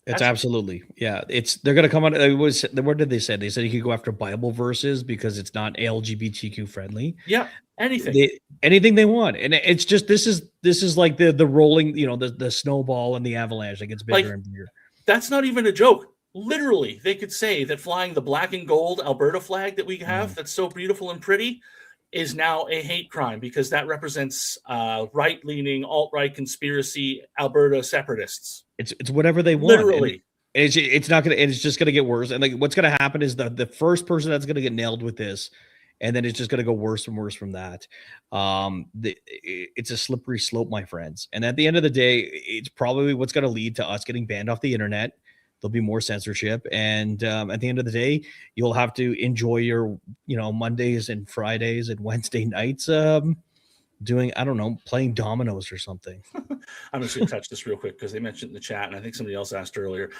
It's absolutely, yeah. They're going to come out. What did they say? They said you could go after Bible verses because it's not LGBTQ friendly. Yeah, anything. Anything they want, and it's just this is like the rolling, the snowball and the avalanche that gets bigger and bigger. That's not even a joke. Literally, they could say that flying the black and gold Alberta flag that we have, that's so beautiful and pretty, is now a hate crime because that represents right-leaning, alt-right conspiracy Alberta separatists. It's whatever they want. Literally. And it's not gonna. It's just gonna get worse. And like, what's gonna happen is the first person that's gonna get nailed with this, and then it's just gonna go worse and worse from that. It's a slippery slope, my friends. And at the end of the day, it's probably what's gonna lead to us getting banned off the internet. There'll be more censorship, and at the end of the day, you'll have to enjoy your, Mondays and Fridays and Wednesday nights, doing, I don't know, playing dominoes or something. I'm just going to touch this real quick because they mentioned in the chat, and I think somebody else asked earlier.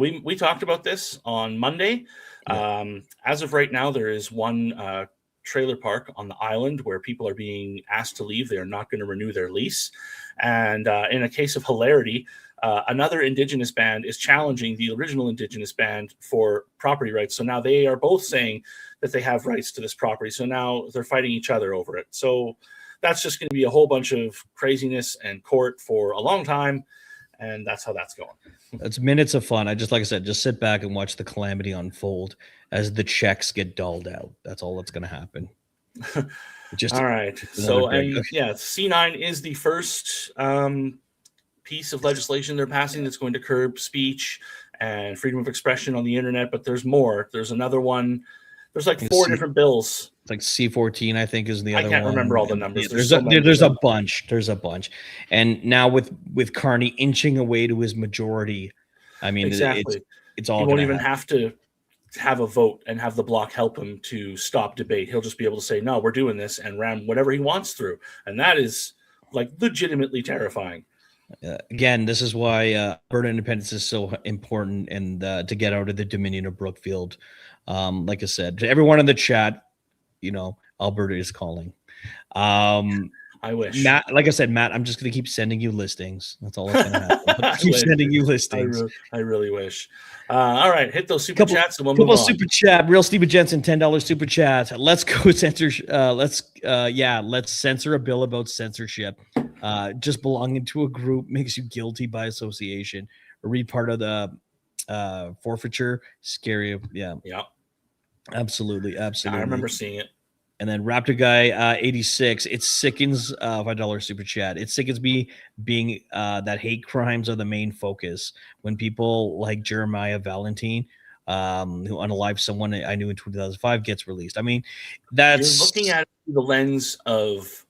We talked about this on Monday. Yeah. As of right now, there is one trailer park on the island where people are being asked to leave. They are not going to renew their lease, and in a case of hilarity, another Indigenous band is challenging the original Indigenous band for property rights. So now they are both saying that they have rights to this property. So now they're fighting each other over it. So that's just going to be a whole bunch of craziness and court for a long time. And that's how that's going. It's minutes of fun. Like I said, just sit back and watch the calamity unfold as the checks get dolled out. That's all that's going to happen. All right. So, and yeah, C9 is the first piece of legislation they're passing that's going to curb speech and freedom of expression on the internet, but there's more. There's another one. There's like four different bills. It's like C14, I think, is the other one. I can't remember all the numbers. There's a bunch. There's a bunch. And now with Carney inching away to his majority, I mean, exactly. It's all. He won't even have to have a vote and have the bloc help him to stop debate. He'll just be able to say, no, we're doing this, and ram whatever he wants through. And that is like legitimately terrifying. Again, this is why Alberta independence is so important, and to get out of the Dominion of Brookfield. Like I said, to everyone in the chat, Alberta is calling. I wish. Matt, like I said, Matt, I'm just going to keep sending you listings. That's all that's going to happen. Keep sending you listings. I really wish. All right, hit those super chats and we'll move on. Super chat. Real Steven Jensen, $10 super chat. Let's go censor. Let's censor a bill about censorship. Just belonging to a group makes you guilty by association. Read part of the forfeiture. Scary. Yeah. Absolutely. I remember seeing it. And then Raptor Guy 86. It sickens $5 super chat. It sickens me being that hate crimes are the main focus when people like Jeremiah Valentine, who unalived someone I knew in 2005, gets released. I mean, that's you're looking at the lens of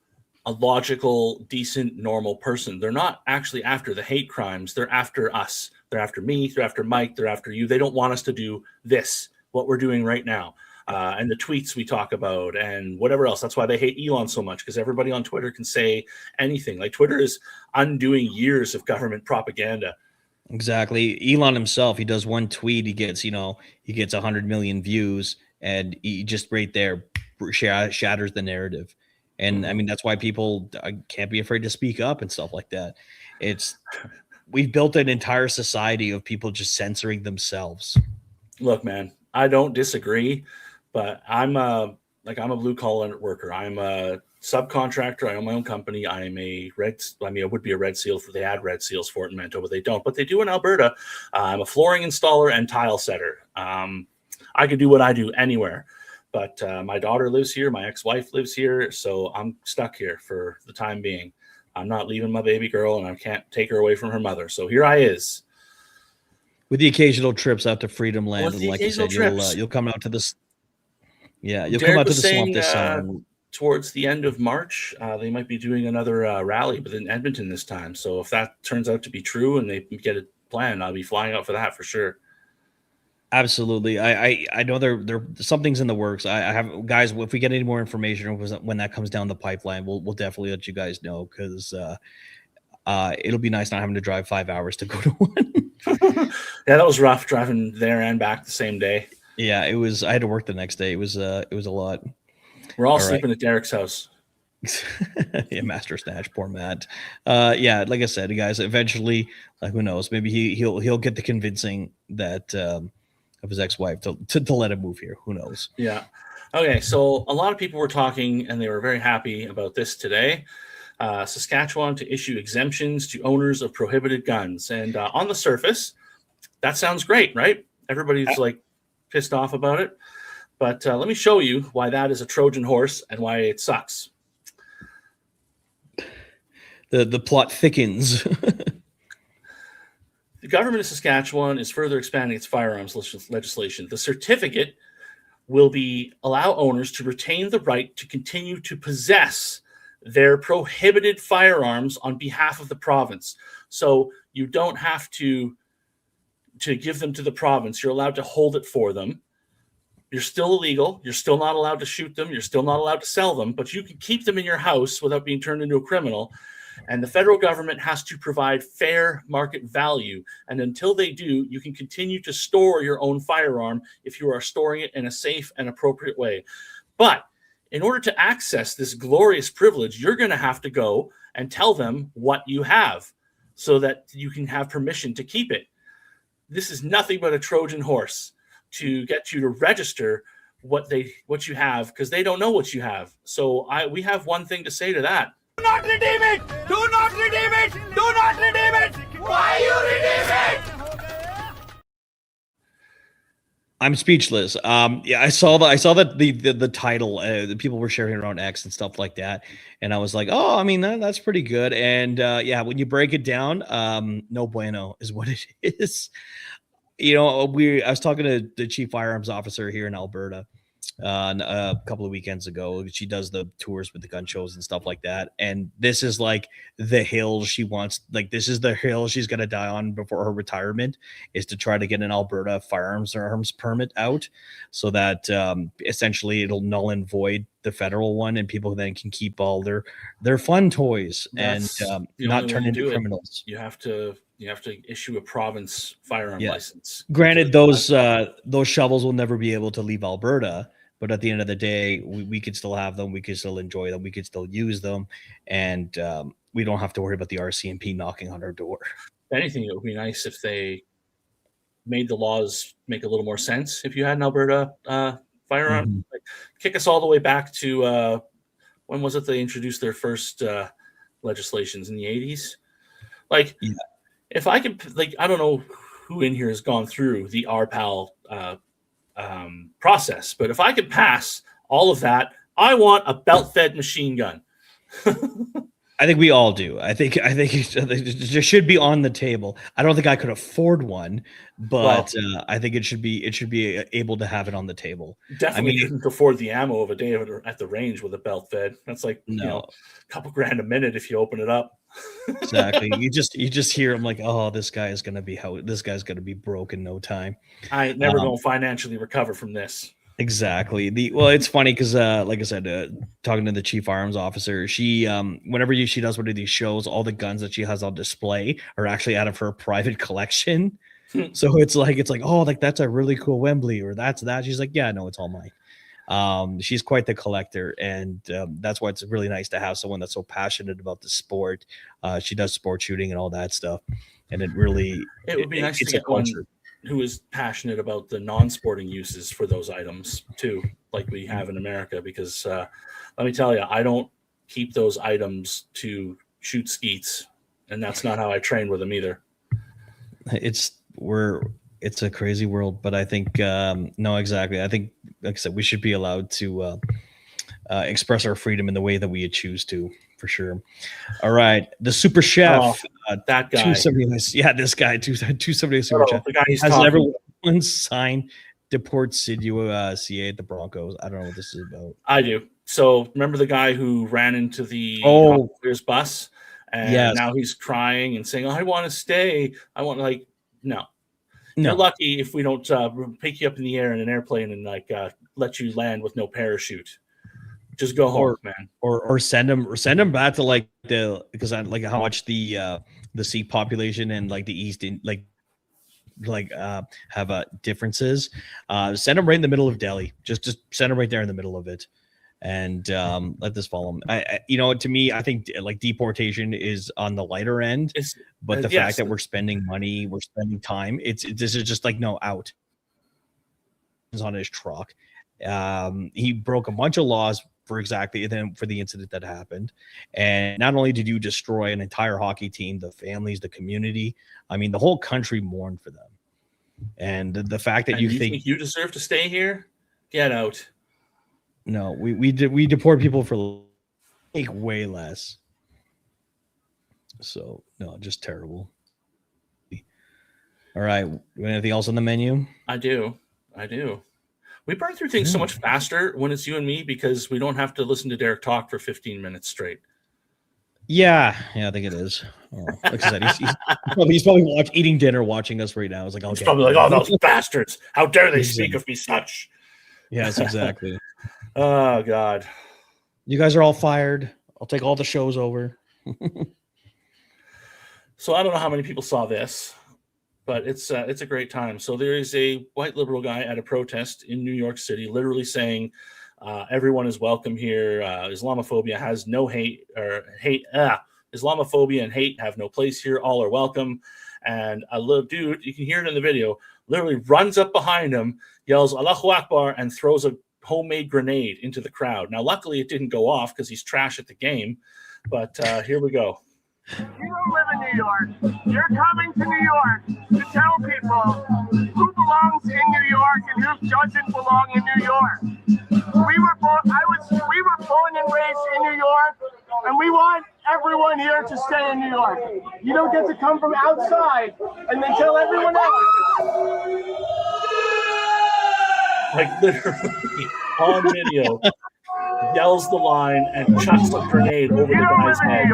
a logical, decent, normal person. They're not actually after the hate crimes. They're after us. They're after me. They're after Mike. They're after you. They don't want us to do this, what we're doing right now. And the tweets we talk about and whatever else. That's why they hate Elon so much, because everybody on Twitter can say anything. Like Twitter is undoing years of government propaganda. Exactly. Elon himself, he does one tweet. He gets 100 million views, and he just right there shatters the narrative. And I mean, that's why people can't be afraid to speak up and stuff like that. We've built an entire society of people just censoring themselves. Look, man, I don't disagree. But I'm a blue collar worker. I'm a subcontractor. I own my own company. I would be a Red Seal they had Red Seals for it in Manitoba, but they don't. But they do in Alberta. I'm a flooring installer and tile setter. I could do what I do anywhere. But my daughter lives here. My ex-wife lives here. So I'm stuck here for the time being. I'm not leaving my baby girl, and I can't take her away from her mother. So here I is. With the occasional trips out to Freedom Land, With and the like you said, occasional you'll come out to this. Yeah, you'll Derek come out to was the swamp saying, this summer. towards the end of March, they might be doing another rally, but in Edmonton this time. So if that turns out to be true and they get it planned, I'll be flying out for that for sure. Absolutely. I know there something's in the works. I have guys. If we get any more information when that comes down the pipeline, we'll definitely let you guys know, because it'll be nice not having to drive 5 hours to go to one. Yeah, that was rough driving there and back the same day. Yeah, it was. I had to work the next day. It was a lot. We're all sleeping at Derek's house. Yeah, Master Snatch, poor Matt. Yeah, like I said, guys, eventually, who knows? Maybe he'll get the convincing that of his ex-wife to let him move here. Who knows? Yeah. Okay, so a lot of people were talking, and they were very happy about this today. Saskatchewan to issue exemptions to owners of prohibited guns, and on the surface, that sounds great, right? Everybody's like pissed off about it, but let me show you why that is a Trojan horse and why it sucks. The plot thickens. The government of Saskatchewan is further expanding its firearms legislation. The certificate will allow owners to retain the right to continue to possess their prohibited firearms on behalf of the province. So you don't have to give them to the province. You're allowed to hold it for them. You're still illegal. You're still not allowed to shoot them. You're still not allowed to sell them, but you can keep them in your house without being turned into a criminal. And the federal government has to provide fair market value. And until they do, you can continue to store your own firearm if you are storing it in a safe and appropriate way. But in order to access this glorious privilege, you're going to have to go and tell them what you have so that you can have permission to keep it. This is nothing but a Trojan horse to get you to register what you have, because they don't know what you have. So we have one thing to say to that. Do not redeem it! Do not redeem it! Do not redeem it! Why you redeem it? I'm speechless. Yeah, I saw that the title, the people were sharing it on X and stuff like that, and I was like, oh, I mean that's pretty good. And yeah, when you break it down, no bueno is what it is. You know, I was talking to the chief firearms officer here in Alberta a couple of weekends ago. She does the tours with the gun shows and stuff like that, and this is like the hill she wants. Like, this is the hill she's gonna die on before her retirement, is to try to get an Alberta firearms permit out, so that essentially it'll null and void the federal one, and people then can keep all their fun toys and not turn into criminals. You have to issue a province firearm license. Granted, those shovels will never be able to leave Alberta, but at the end of the day, we could still have them. We could still enjoy them. We could still use them, and we don't have to worry about the RCMP knocking on our door. If anything, it would be nice if they made the laws make a little more sense. If you had an Alberta firearm, like, kick us all the way back to when was it they introduced their first legislations in the 80s? Like, if I could, like, I don't know who in here has gone through the RPAL process, but if I could pass all of that, I want a belt-fed machine gun. I think we all do. I think it should be on the table. I don't think I could afford one, but I think it should be able to have it on the table. Definitely couldn't afford the ammo of a day at the range with a belt fed. That's like a couple grand a minute if you open it up. Exactly. You just hear him like, oh, this guy's gonna be broke in no time. I ain't never gonna financially recover from this. Exactly. It's funny because like I said, talking to the chief firearms officer, she whenever she does one of these shows, all the guns that she has on display are actually out of her private collection. So it's like, oh, like that's a really cool Wembley, or that's that. She's like, yeah, no, it's all mine. She's quite the collector, and that's why it's really nice to have someone that's so passionate about the sport. She does sport shooting and all that stuff, and it would be nice to get one who is passionate about the non-sporting uses for those items too, like we have in America, because let me tell you, I don't keep those items to shoot skeets, and that's not how I train with them either. It's a crazy world, but I think no, exactly. I think, like I said, we should be allowed to express our freedom in the way that we choose to, for sure. All right, the super chef, that guy, 270. Yeah, this guy, 270 super chef, the guy he's has talking. everyone sign deport Sidio CA at the Broncos. I don't know what this is about. I do. So remember the guy who ran into the Cavaliers bus, and now he's crying and saying, "I want to stay. I want no." You're lucky if we don't pick you up in the air in an airplane and let you land with no parachute. Just go home, man. Or send him back to because I like how much the Sikh population and the East have differences. Send him right in the middle of Delhi. Just send him right there in the middle of it, and let this follow him. To me, I think deportation is on the lighter end, but the fact that we're spending money, we're spending time, this is just out. He's on his truck. He broke a bunch of laws for the incident that happened. And not only did you destroy an entire hockey team, the families, the community, the whole country mourned for them. And the fact that you think you deserve to stay here, get out. No, we deport people for way less. So no, just terrible. All right, anything else on the menu? I do. We burn through things so much faster when it's you and me because we don't have to listen to Derek talk for 15 minutes straight. Yeah, I think it is. Like I said, he's probably eating dinner, watching us right now. It's he's probably like, "Oh, those bastards! How dare they speak of me such?" Yes, exactly. Oh God, you guys are all fired. I'll take all the shows over. So I don't know how many people saw this, but it's a great time. So there is a white liberal guy at a protest in New York City, literally saying, everyone is welcome here. Islamophobia has no hate. Islamophobia and hate have no place here. All are welcome. And a little dude, you can hear it in the video, literally runs up behind him, yells Allahu Akbar, and throws a homemade grenade into the crowd. Now, luckily, it didn't go off because he's trash at the game. But here we go. You don't live in New York. You're coming to New York to tell people who belongs in New York and who doesn't belong in New York. We were born and raised in New York, and we want everyone here to stay in New York. You don't get to come from outside and then tell everyone else. Literally on video, yells the line and chucks a grenade over the guy's head.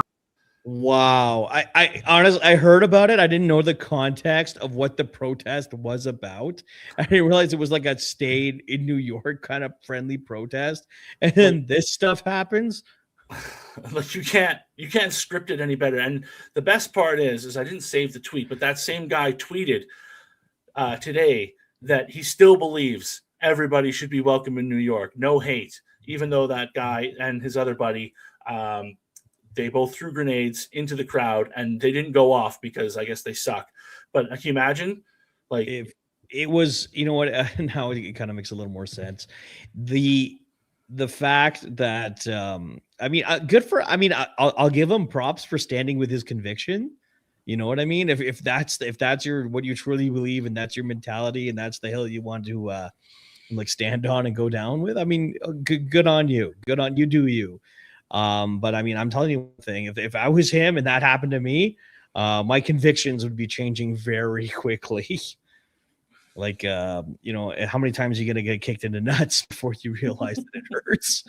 Wow. I honestly, I heard about it. I didn't know the context of what the protest was about. I didn't realize it was a stayed in New York kind of friendly protest. And then this stuff happens. You can't script it any better. And the best part is I didn't save the tweet, but that same guy tweeted today that he still believes everybody should be welcome in New York. No hate, even though that guy and his other buddy, they both threw grenades into the crowd and they didn't go off because I guess they suck. But can you imagine? If it was, now it kind of makes a little more sense. The fact that, I'll give him props for standing with his conviction. You know what I mean? If that's what you truly believe and that's your mentality and that's the hill you want to stand on and go down with. Good on you. Good on you. Do you? But I'm telling you one thing, if I was him and that happened to me, my convictions would be changing very quickly. How many times are you going to get kicked in the nuts before you realize that it hurts?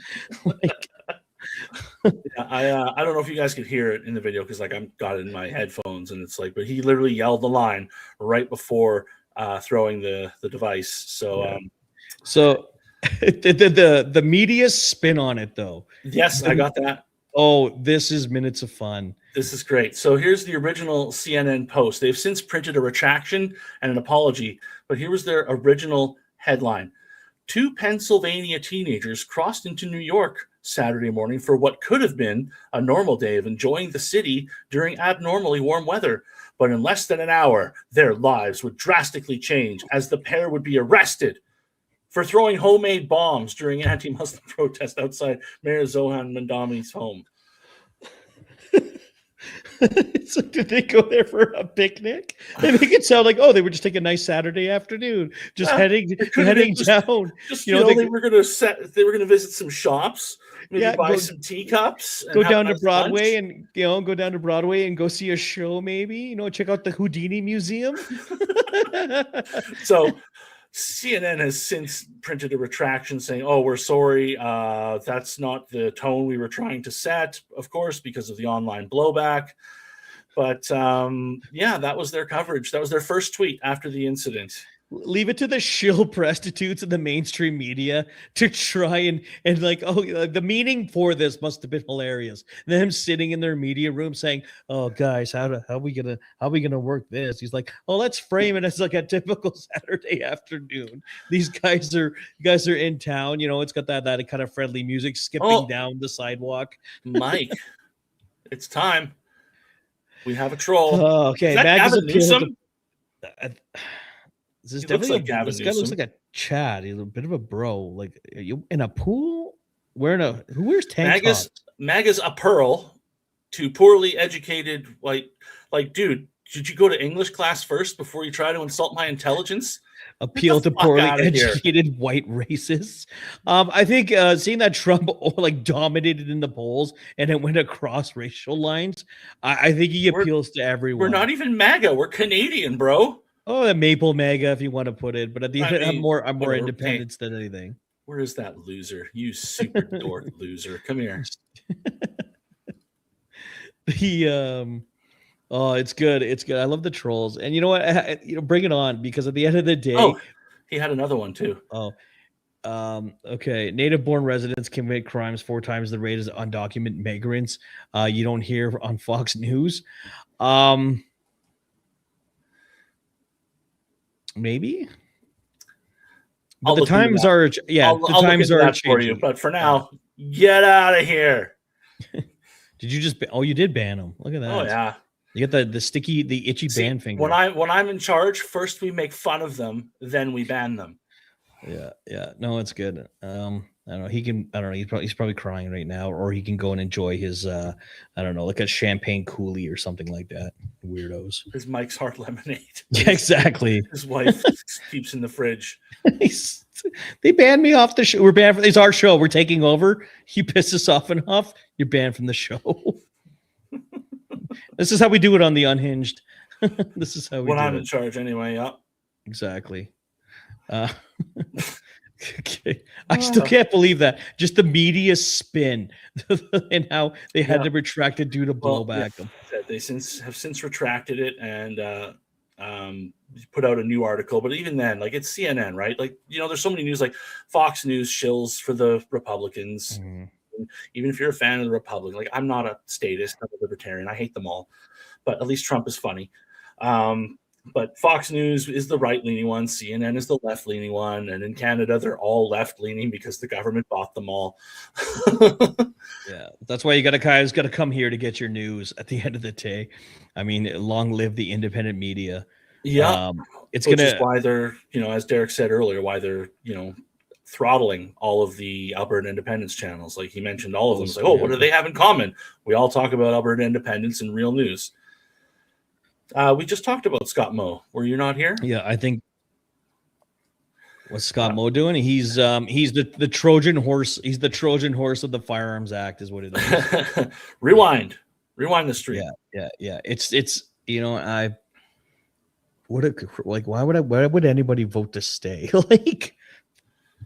I don't know if you guys could hear it in the video because I'm got it in my headphones and it's but he literally yelled the line right before throwing the device. So the media spin on it though. Yes, I got that. Oh, this is minutes of fun. This is great. So here's the original CNN post. They've since printed a retraction and an apology, but here was their original headline. 2 Pennsylvania teenagers crossed into New York Saturday morning for what could have been a normal day of enjoying the city during abnormally warm weather. But in less than an hour, their lives would drastically change as the pair would be arrested for throwing homemade bombs during anti-Muslim protest outside Mayor Zohan Mandami's home. So did they go there for a picnic? They make it sound like, oh, they were just taking a nice Saturday afternoon, just heading down. They were gonna visit some shops, maybe buy go, some teacups, and go have down a to nice Broadway lunch. and go see a show, maybe, check out the Houdini Museum. So CNN has since printed a retraction saying, oh, we're sorry. That's not the tone we were trying to set, of course, because of the online blowback. But that was their coverage. That was their first tweet after the incident. Leave it to the shill prostitutes in the mainstream media to try and the meaning for this must have been hilarious. Them sitting in their media room saying, "Oh, guys, how are we gonna work this?" He's like, "Oh, let's frame it as like a typical Saturday afternoon. These guys are in town. It's got that kind of friendly music skipping down the sidewalk." Mike, it's time. We have a troll. Oh, okay, is that Gavin Newsom? This guy looks like a Chad. He's a bit of a bro. Like, are you in a pool? Who wears tank tops? MAGA's a pearl to poorly educated dude. Did you go to English class first before you try to insult my intelligence? Appeal to poorly educated white racists. I think seeing that Trump dominated in the polls and it went across racial lines, I think he appeals to everyone. We're not even MAGA. We're Canadian, bro. Oh, the Maple MAGA, if you want to put it, but at the end, I'm more independence than anything. Where is that loser? You super dork loser! Come here. It's good. It's good. I love the trolls, and you know what? Bring it on, because at the end of the day, he had another one too. Okay. Native-born residents commit crimes 4 times the rate as undocumented migrants. You don't hear on Fox News. Maybe, but the times are the times are changing for you. But for now, get out of here. Did you just? You did ban them. Look at that. Oh yeah, you got the itchy ban finger. When I'm in charge, first we make fun of them, then we ban them. Yeah. No, it's good. I don't know. He can. I don't know. He's probably crying right now, or he can go and enjoy his. I don't know, like a champagne coulis or something like that. Weirdos. His Mike's Hard Lemonade. Yeah, exactly. His wife keeps in the fridge. They banned me off the show. We're banned. It's our show. We're taking over. You piss us off enough, you're banned from the show. This is how we do it on the Unhinged. This is how we. When I'm in charge, anyway. Yep. Exactly. Okay, I still can't believe that. Just the media spin and how they had to retract it due to blowback. They have since retracted it and put out a new article. But even then, it's CNN, right? There's so many news, like Fox News shills for the Republicans. Mm-hmm. Even if you're a fan of the Republic, I'm not a statist, I'm a libertarian. I hate them all, but at least Trump is funny. But Fox News is the right-leaning one. CNN is the left-leaning one. And in Canada, they're all left-leaning because the government bought them all. Yeah, that's why you got to come here to get your news at the end of the day. I mean, long live the independent media. Yeah. Which is why they're, as Derek said earlier, why they're, throttling all of the Alberta independence channels. Like he mentioned all of them. It's what do they have in common? We all talk about Alberta independence and real news. We just talked about Scott Moe. Were you not here? Yeah, I think. What's Scott Moe doing? He's the Trojan horse. He's the Trojan horse of the Firearms Act, is what it is. Rewind the stream. Yeah. It's why would anybody vote to stay?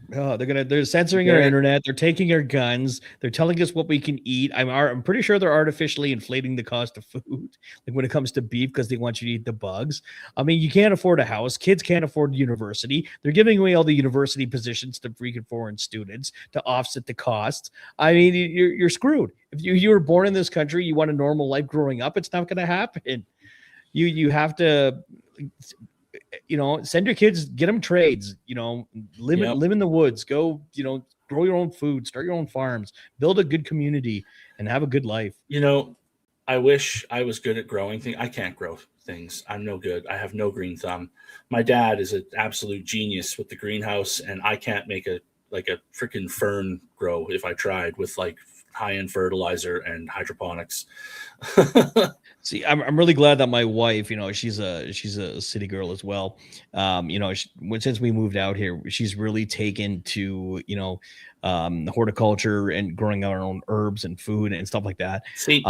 They're censoring our internet. They're taking our guns. They're telling us what we can eat. I'm pretty sure they're artificially inflating the cost of food, when it comes to beef, because they want you to eat the bugs. I mean, you can't afford a house. Kids can't afford university. They're giving away all the university positions to freaking foreign students to offset the costs. I mean, you're screwed. If you were born in this country, you want a normal life growing up, it's not going to happen. You have to. Send your kids, get them trades, live in the woods, go, grow your own food, start your own farms, build a good community, and have a good life. I wish I was good at growing things. I can't grow things. I'm no good. I have no green thumb. My dad is an absolute genius with the greenhouse, and I can't make a freaking fern grow if I tried with high-end fertilizer and hydroponics. See, I'm really glad that my wife, she's a city girl as well. Since we moved out here, she's really taken to horticulture and growing our own herbs and food and stuff like that. See,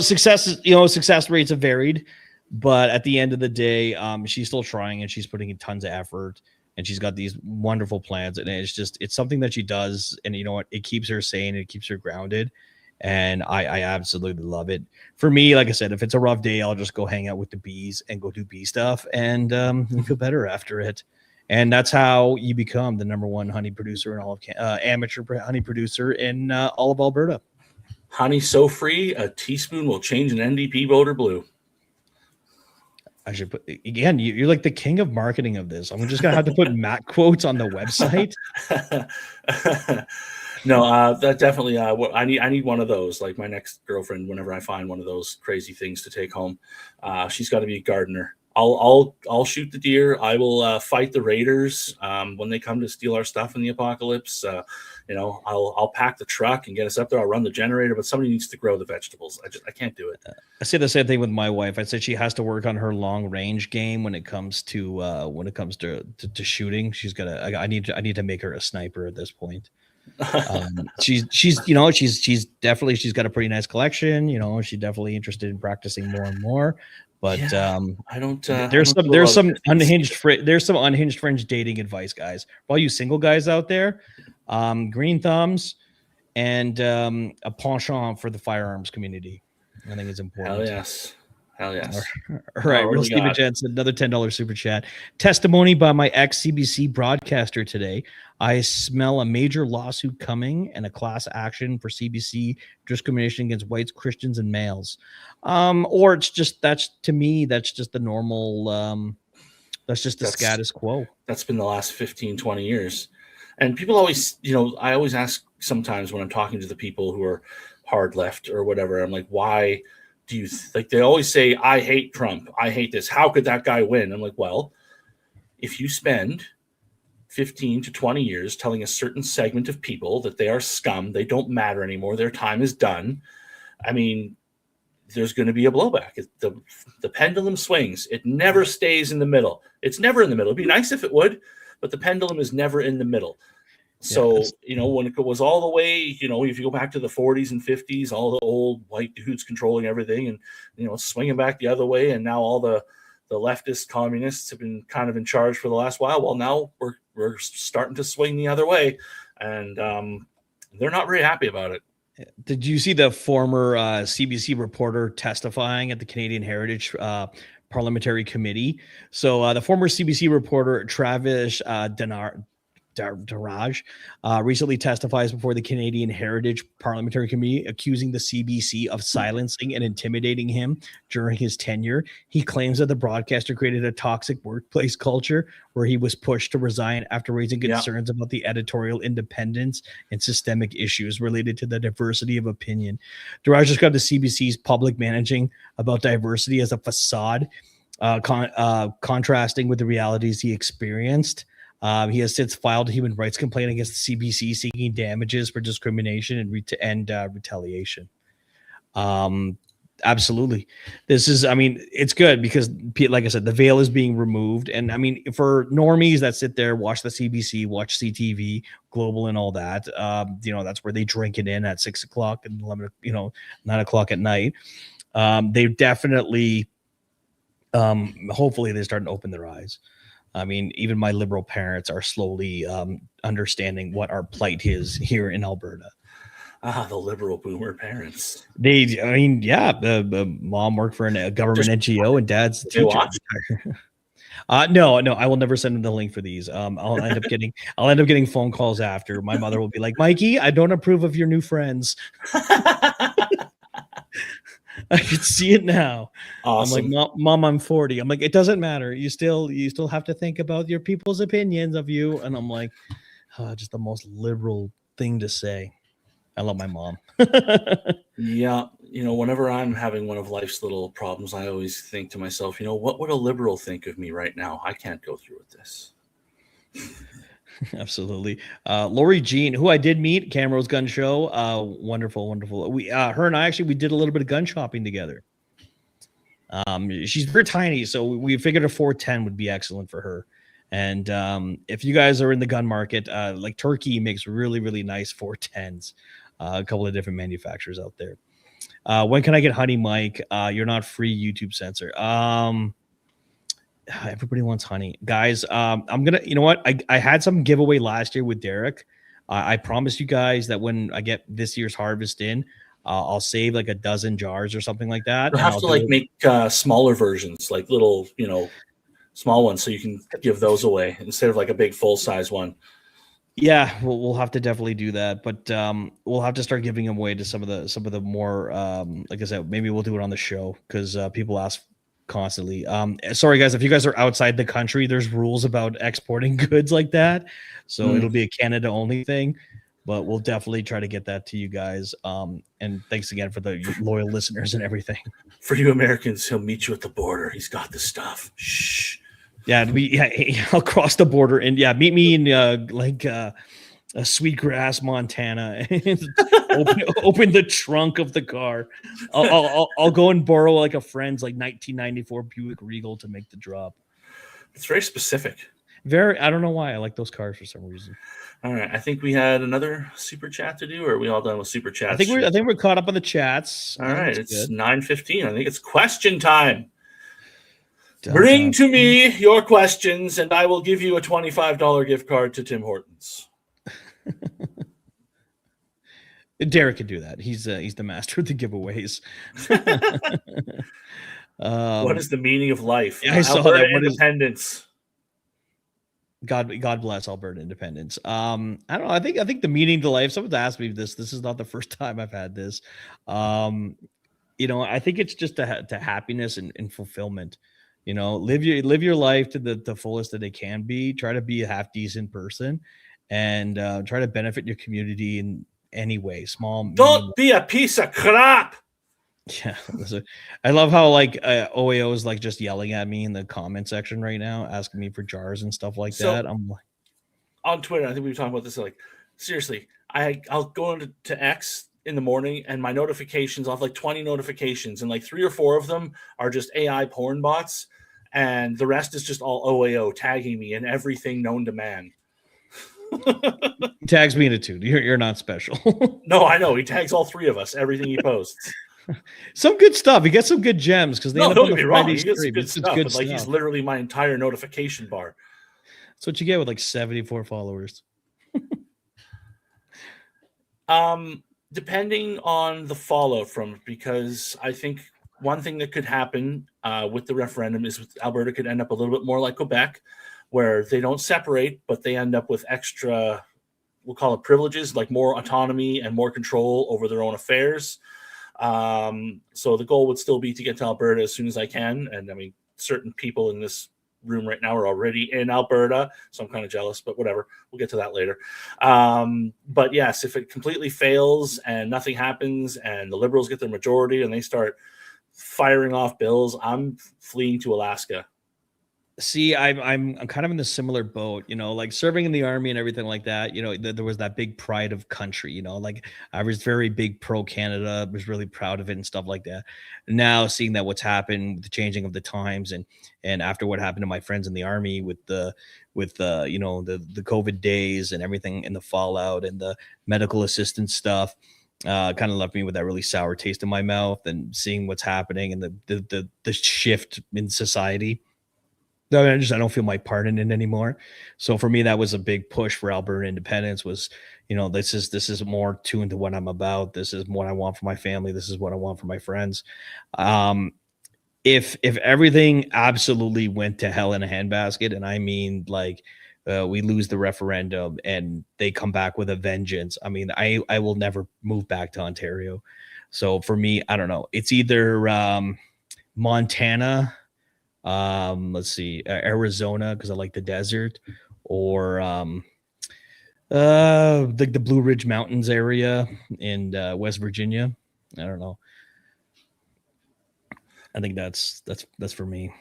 success rates have varied, but at the end of the day, she's still trying and she's putting in tons of effort. And she's got these wonderful plans, and it's something that she does, and you know what, it keeps her sane, it keeps her grounded. And I absolutely love it. For me, like I said, if it's a rough day, I'll just go hang out with the bees and go do bee stuff, and you feel better after it. And that's how you become the #1 honey producer in all of amateur honey producer in all of Alberta. Honey so free, a teaspoon will change an NDP voter blue. I should put again. You're like the king of marketing of this. I'm just gonna have to put Matt quotes on the website. No, that definitely. I need one of those. Like my next girlfriend, whenever I find one of those crazy things to take home, she's got to be a gardener. I'll shoot the deer. I will fight the raiders when they come to steal our stuff in the apocalypse. I'll pack the truck and get us up there. I'll run the generator, but somebody needs to grow the vegetables. I can't do it. I say the same thing with my wife. I said she has to work on her long range game when it comes to shooting. She's gotta. I need to make her a sniper at this point. She's got a pretty nice collection. She's definitely interested in practicing more and more. But I don't. There's some unhinged fringe dating advice, guys. For all you single guys out there, green thumbs and a penchant for the firearms community. I think it's important. Hell yes. All right, Real Steven Jensen, another $10 super chat. Testimony by my ex-CBC broadcaster today. I smell a major lawsuit coming and a class action for CBC discrimination against whites, Christians, and males. Or it's just that's just the normal. That's just the status quo. That's been the last 15, 20 years. And people always, I always ask sometimes when I'm talking to the people who are hard left or whatever, I'm like, why do you they always say, I hate Trump. I hate this. How could that guy win? I'm like, well, if you spend 15 to 20 years telling a certain segment of people that they are scum, they don't matter anymore, their time is done. I mean, there's going to be a blowback. The pendulum swings. It never stays in the middle. It's never in the middle. It'd be nice if it would, but the pendulum is never in the middle. So, when it was all the way, if you go back to the 40s and 50s, all the old white dudes controlling everything and, swinging back the other way. And now all the leftist communists have been kind of in charge for the last while. Well, now we're starting to swing the other way. And they're not very happy about it. Did you see the former CBC reporter testifying at the Canadian Heritage Parliamentary Committee? So the former CBC reporter, Travis Daraj, recently testifies before the Canadian Heritage Parliamentary Committee, accusing the CBC of silencing and intimidating him during his tenure. He claims that the broadcaster created a toxic workplace culture where he was pushed to resign after raising concerns about the editorial independence and systemic issues related to the diversity of opinion. Daraj described the CBC's public managing about diversity as a facade, contrasting with the realities he experienced. He has since filed a human rights complaint against the CBC seeking damages for discrimination and retaliation. Absolutely. It's good because, like I said, the veil is being removed. And for normies that sit there, watch the CBC, watch CTV, Global and all that, that's where they drink it in at 6 o'clock and 11, 9 o'clock at night. They definitely, hopefully they're starting to open their eyes. Even my liberal parents are slowly understanding what our plight is here in Alberta. The liberal boomer parents. The mom worked for a government NGO and dad's a teacher. No, I will never send them the link for these. I'll end up getting phone calls after. My mother will be like, Mikey, I don't approve of your new friends. I can see it now. Awesome. I'm like, Mom, I'm 40. I'm like, it doesn't matter. You still have to think about your people's opinions of you. And I'm like, just the most liberal thing to say. I love my mom. Yeah. Whenever I'm having one of life's little problems, I always think to myself, what would a liberal think of me right now? I can't go through with this. Absolutely. Lori Jean, who I did meet, Camrose Gun Show. Wonderful, wonderful. Her and I actually, we did a little bit of gun shopping together. She's very tiny, so we figured a 410 would be excellent for her. And if you guys are in the gun market, like Turkey makes really, really nice 410s. A couple of different manufacturers out there. When can I get Honey Mike? You're not free, YouTube censor. Everybody wants honey, guys. I'm gonna, you know what? I had some giveaway last year with Derek. I promised you guys that when I get this year's harvest in, I'll save like a dozen jars or something like that. You'll have to like make smaller versions, like little, small ones, so you can give those away instead of like a big full size one. Yeah, we'll have to definitely do that, but we'll have to start giving them away to some of the more, like I said, maybe we'll do it on the show because people ask constantly. Sorry guys, if you guys are outside the country, there's rules about exporting goods like that, so it'll be a Canada only thing, but we'll definitely try to get that to you guys. And thanks again for the loyal listeners and everything. For you Americans, he'll meet you at the border. He's got the stuff. Shh. I'll cross the border and meet me in Sweetgrass, Montana, and open the trunk of the car. I'll go and borrow like a friend's like 1994 Buick Regal to make the drop. It's very specific. I don't know why I like those cars for some reason. All right, I think we had another super chat to do, or are we all done with super chats? I think we're caught up on the chats. All right, it's 9:15. I think it's question time. Bring to me your questions, and I will give you a $25 gift card to Tim Hortons. Derek can do that. He's the master of the giveaways. What is the meaning of life? I saw Alberta that. Independence. God bless Alberta independence. I don't know. I think the meaning to life. Someone's asked me this. This is not the first time I've had this. I think it's just to happiness and fulfillment. Live your life to the fullest that it can be. Try to be a half decent person, and try to benefit your community in any way. Don't be a piece of crap. Yeah, I love how OAO is like just yelling at me in the comment section right now, asking me for jars and stuff like that. I'm like, on Twitter, I think we were talking about this. Like, seriously, I'll go into X in the morning, and my notifications, I'll have like 20 notifications, and like 3 or 4 of them are just AI porn bots, and the rest is just all OAO tagging me in everything known to man. He tags me in it too. You're not special. No, I know. He tags all 3 of us, everything he posts. Some good stuff. He gets some good gems because they end up don't on get the me wrong. Friday He gets stream. good stuff, but like he's literally my entire notification bar. That's what you get with like 74 followers. Depending on the fallout from it, because I think one thing that could happen with the referendum is Alberta could end up a little bit more like Quebec, where they don't separate, but they end up with extra, we'll call it privileges, like more autonomy and more control over their own affairs. So the goal would still be to get to Alberta as soon as I can. And I mean, certain people in this room right now are already in Alberta, so I'm kind of jealous, but whatever. We'll get to that later. But yes, if it completely fails and nothing happens and the Liberals get their majority and they start firing off bills, I'm fleeing to Alaska. See, I'm kind of in the similar boat, like serving in the army and everything like that. There was that big pride of country, like I was very big pro Canada, was really proud of it and stuff like that. Now seeing that what's happened, the changing of the times, and after what happened to my friends in the army with the COVID days and everything and the fallout and the medical assistance stuff, kind of left me with that really sour taste in my mouth, and seeing what's happening and the shift in society. I don't feel my part in it anymore. So for me, that was a big push for Alberta independence. Was this is more tuned to what I'm about. This is what I want for my family. This is what I want for my friends. If everything absolutely went to hell in a handbasket, and I mean we lose the referendum and they come back with a vengeance, I mean I will never move back to Ontario. So for me, I don't know. It's either Montana. Let's see, Arizona, because I like the desert, or the Blue Ridge Mountains area in West Virginia. I don't know. I think that's for me.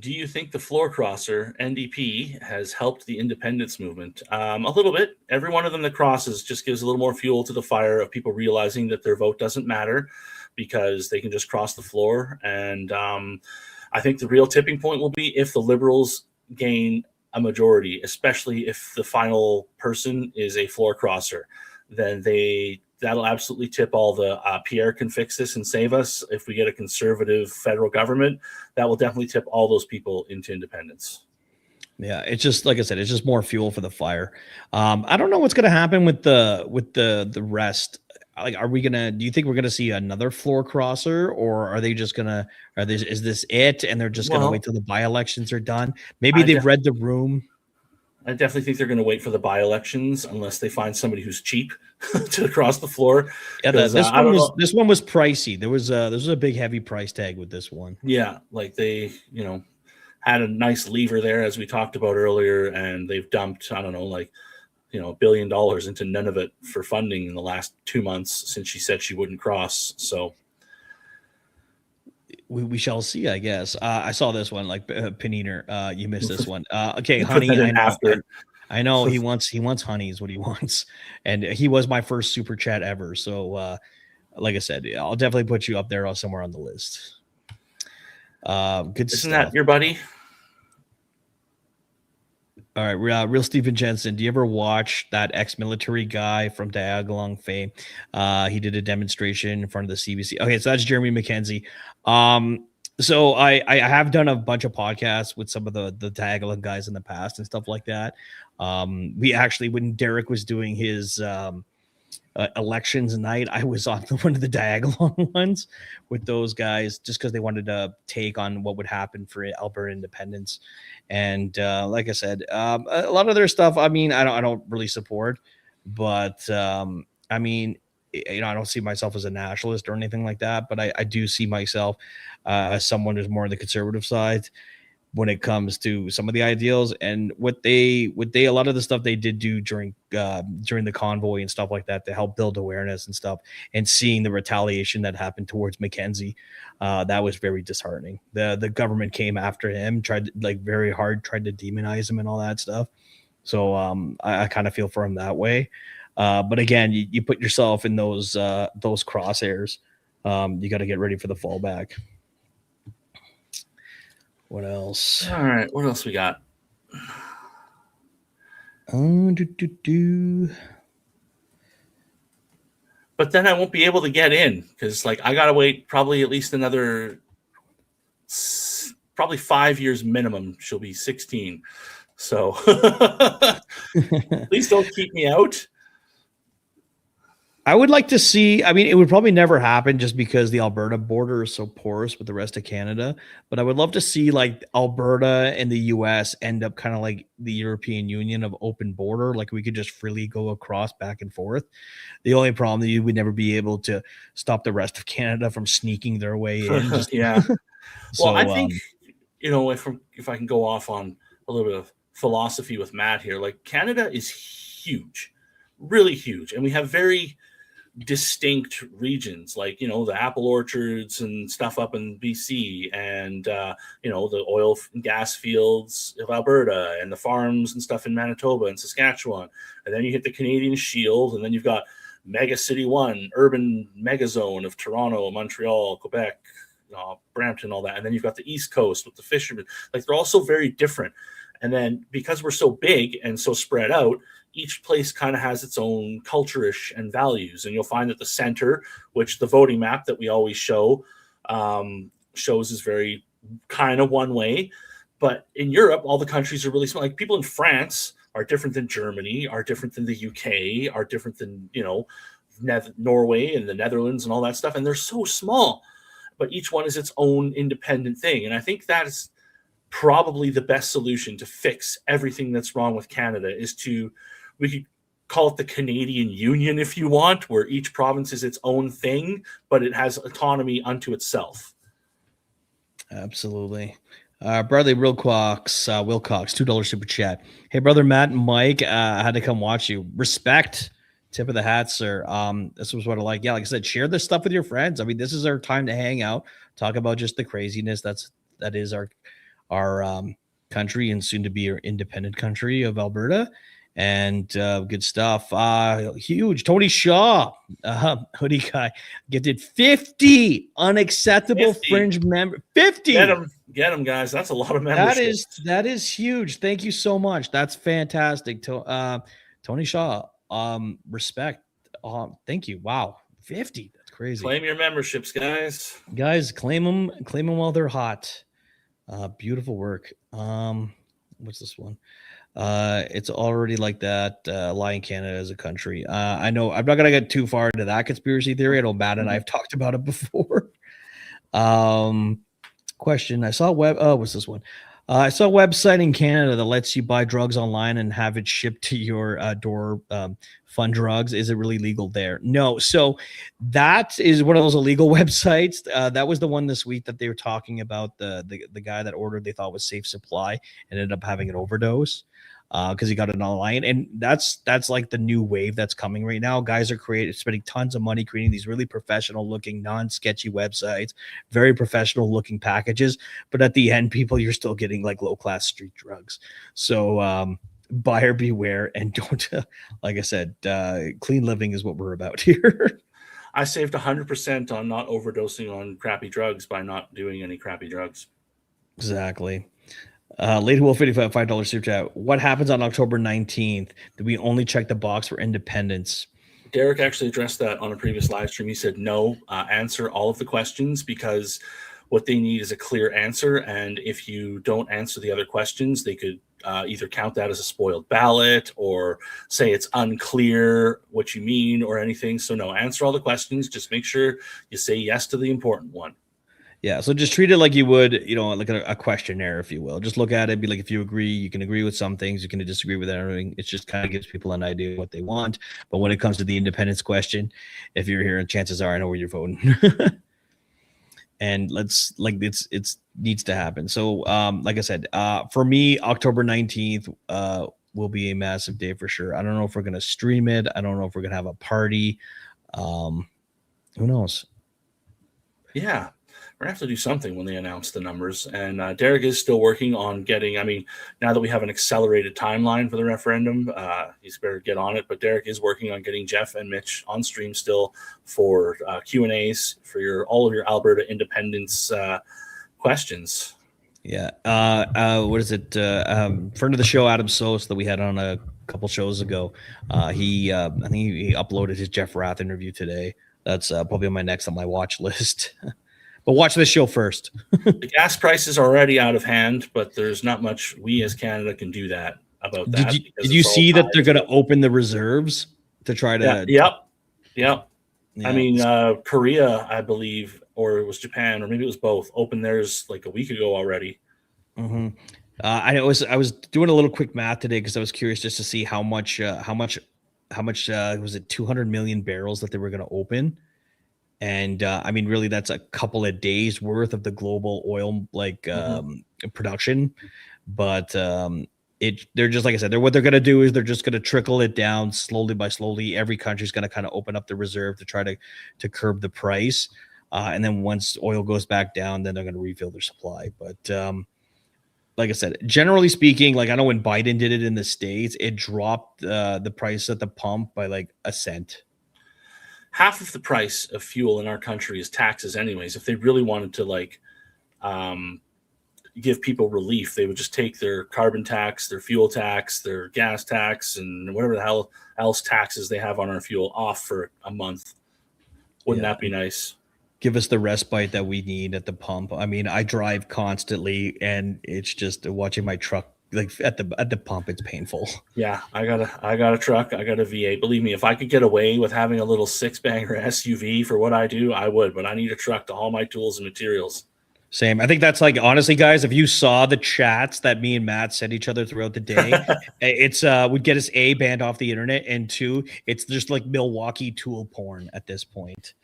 do you think the floor crosser NDP has helped the independence movement? A little bit. Every one of them that crosses just gives a little more fuel to the fire of people realizing that their vote doesn't matter because they can just cross the floor. And I think the real tipping point will be if the Liberals gain a majority, especially if the final person is a floor crosser, then that'll absolutely tip all the Pierre can fix this and save us. If we get a conservative federal government, that will definitely tip all those people into independence. Yeah, it's just like I said, it's just more fuel for the fire. I don't know what's going to happen with the rest. Like, do you think we're gonna see another floor crosser, or are they just gonna? Is this it, and they're just gonna wait till the by-elections are done? Maybe they've read the room. I definitely think they're going to wait for the by-elections unless they find somebody who's cheap to cross the floor. Yeah, this one was pricey. There was a big heavy price tag with this one. Yeah, like they had a nice lever there, as we talked about earlier, and they've dumped $1 billion into Nunavut for funding in the last 2 months since she said she wouldn't cross. So we shall see, I guess. I saw this one, like Paniner. You missed this one. Okay, honey. I know he wants honey is what he wants, and he was my first super chat ever. So, like I said, I'll definitely put you up there or somewhere on the list. Good Isn't stuff. that your buddy? All right, real Stephen Jensen. Do you ever watch that ex-military guy from Diagolong fame? He did a demonstration in front of the CBC. Okay, so that's Jeremy McKenzie. So I have done a bunch of podcasts with some of the Diagolong guys in the past and stuff like that. We actually, when Derek was doing his elections night, I was on one of the Diagolong ones with those guys just because they wanted to take on what would happen for Alberta independence. And like I said, a lot of their stuff, I mean, I don't really support, but I mean, I don't see myself as a nationalist or anything like that, but I do see myself as someone who's more on the conservative side when it comes to some of the ideals and what they a lot of the stuff they did do during the convoy and stuff like that to help build awareness and stuff, and seeing the retaliation that happened towards Mackenzie, that was very disheartening. The government came after him, tried to demonize him and all that stuff. So I kind of feel for him that way. But again, you put yourself in those crosshairs. You got to get ready for the fallback. What else? All right, what else we got? But then I won't be able to get in because, I gotta wait probably at least another 5 years minimum. She'll be 16, so please don't keep me out. I would like to see, I mean, it would probably never happen just because the Alberta border is so porous with the rest of Canada, but I would love to see Alberta and the US end up kind of like the European Union of open border. Like we could just freely go across back and forth. The only problem that you would never be able to stop the rest of Canada from sneaking their way in. Yeah. Well, I think, if I can go off on a little bit of philosophy with Matt here, Canada is huge, really huge. And we have very distinct regions the apple orchards and stuff up in BC and the oil and gas fields of Alberta and the farms and stuff in Manitoba and Saskatchewan, and then you hit the Canadian Shield, and then you've got Mega City 1 urban megazone of Toronto, Montreal, Quebec, Brampton, all that, and then you've got the East Coast with the fishermen. They're all so very different. And then because we're so big and so spread out, each place kind of has its own culture-ish and values. And you'll find that the center, which the voting map that we always show, shows is very kind of one way. But in Europe, all the countries are really small. People in France are different than Germany, are different than the UK, are different than, Norway and the Netherlands and all that stuff. And they're so small, but each one is its own independent thing. And I think that is probably the best solution to fix everything that's wrong with Canada we could call it the Canadian Union if you want, where each province is its own thing, but it has autonomy unto itself. Absolutely. Brother Wilcox, $2 super chat. Hey, brother Matt and Mike, I had to come watch you. Respect. Tip of the hat, sir. This was what I like. Yeah, like I said, share this stuff with your friends. I mean, this is our time to hang out, talk about just the craziness that is our country and soon to be our independent country of Alberta. And good stuff. Huge. Tony Shaw, hoodie guy, gifted 50 unacceptable 50. Fringe member. 50. Get them, guys. That's a lot of membership. That is huge. Thank you so much. That's fantastic. Tony Shaw, respect. Thank you. Wow, 50. That's crazy. Claim your memberships, guys. Guys, claim them while they're hot. Beautiful work. What's this one? It's already like that. Lying Canada as a country. I know I'm not gonna get too far into that conspiracy theory. I know Matt and I've talked about it before. Question. I saw what's this one? I saw a website in Canada that lets you buy drugs online and have it shipped to your door. Fun drugs. Is it really legal there? No. So that is one of those illegal websites. That was the one this week that they were talking about. The guy that ordered they thought was Safe Supply ended up having an overdose because he got it online. And that's like the new wave that's coming right now. Guys are spending tons of money creating these really professional looking, non-sketchy websites, very professional looking packages. But at the end, you're still getting like low class street drugs. So buyer beware and don't, like I said, clean living is what we're about here. I saved 100% on not overdosing on crappy drugs by not doing any crappy drugs. Exactly. Lady Wolf 55 $5 super chat. What happens on October 19th? Do we only check the box for independence? Derek actually addressed that on a previous live stream. He said no, answer all of the questions because what they need is a clear answer. And if you don't answer the other questions, they could either count that as a spoiled ballot or say it's unclear what you mean or anything. So no, answer all the questions. Just make sure you say yes to the important one. Yeah, so just treat it like you would, like a questionnaire, if you will. Just look at it, be like, if you agree, you can agree with some things, you can disagree with everything. It just kind of gives people an idea of what they want. But when it comes to the independence question, if you're here, chances are I know where you're voting. And it needs to happen. So, like I said, for me, October 19th will be a massive day for sure. I don't know if we're going to stream it. I don't know if we're going to have a party. Who knows? Yeah. We're going to have to do something when they announce the numbers. And Derek is still working on getting, now that we have an accelerated timeline for the referendum, he's better get on it. But Derek is working on getting Jeff and Mitch on stream still for Q&As for all of your Alberta independence questions. Yeah. What is it? Friend of the show, Adam Sos, that we had on a couple shows ago. I think he uploaded his Jeff Rath interview today. That's probably on my watch list. But watch this show first. The gas prices are already out of hand, but there's not much we as Canada can do about that. Did you see that they're going to open the reserves to try to? Yep. Yeah. Korea, I believe, or it was Japan, or maybe it was both, opened theirs like a week ago already. Mm-hmm. I was doing a little quick math today because I was curious just to see how much was it 200 million barrels that they were going to open. And really, that's a couple of days worth of the global oil production. But they're just, like I said, what they're going to do is they're just going to trickle it down slowly by slowly. Every country's going to kind of open up the reserve to try to curb the price. And then once oil goes back down, then they're going to refill their supply. But like I said, generally speaking, like I know when Biden did it in the States, it dropped the price at the pump by like a cent. Half of the price of fuel in our country is taxes anyways. If they really wanted to give people relief, they would just take their carbon tax, their fuel tax, their gas tax, and whatever the hell else taxes they have on our fuel off for a month. Wouldn't that be nice? Give us the respite that we need at the pump. I drive constantly and it's just watching my truck like at the pump, it's painful. Yeah, I got a truck, I got a V8. Believe me, if I could get away with having a little 6-banger SUV for what I do, I would. But I need a truck to haul my tools and materials. Same. I think that's like, honestly, guys, if you saw the chats that me and Matt sent each other throughout the day, it's would get us A, banned off the internet, and 2, it's just like Milwaukee tool porn at this point.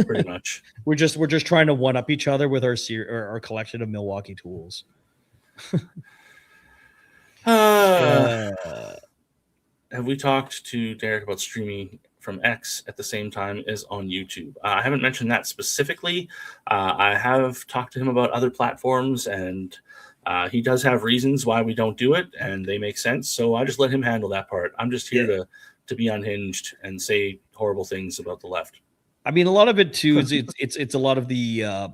Pretty much. We're just trying to one up each other with our collection of Milwaukee tools. Have we talked to Derek about streaming from X at the same time as on YouTube? I haven't mentioned that specifically. I have talked to him about other platforms, and He does have reasons why we don't do it, and they make sense. So I just let him handle that part. I'm just here to be unhinged and say horrible things about the left. I mean, a lot of it too is it's a lot of the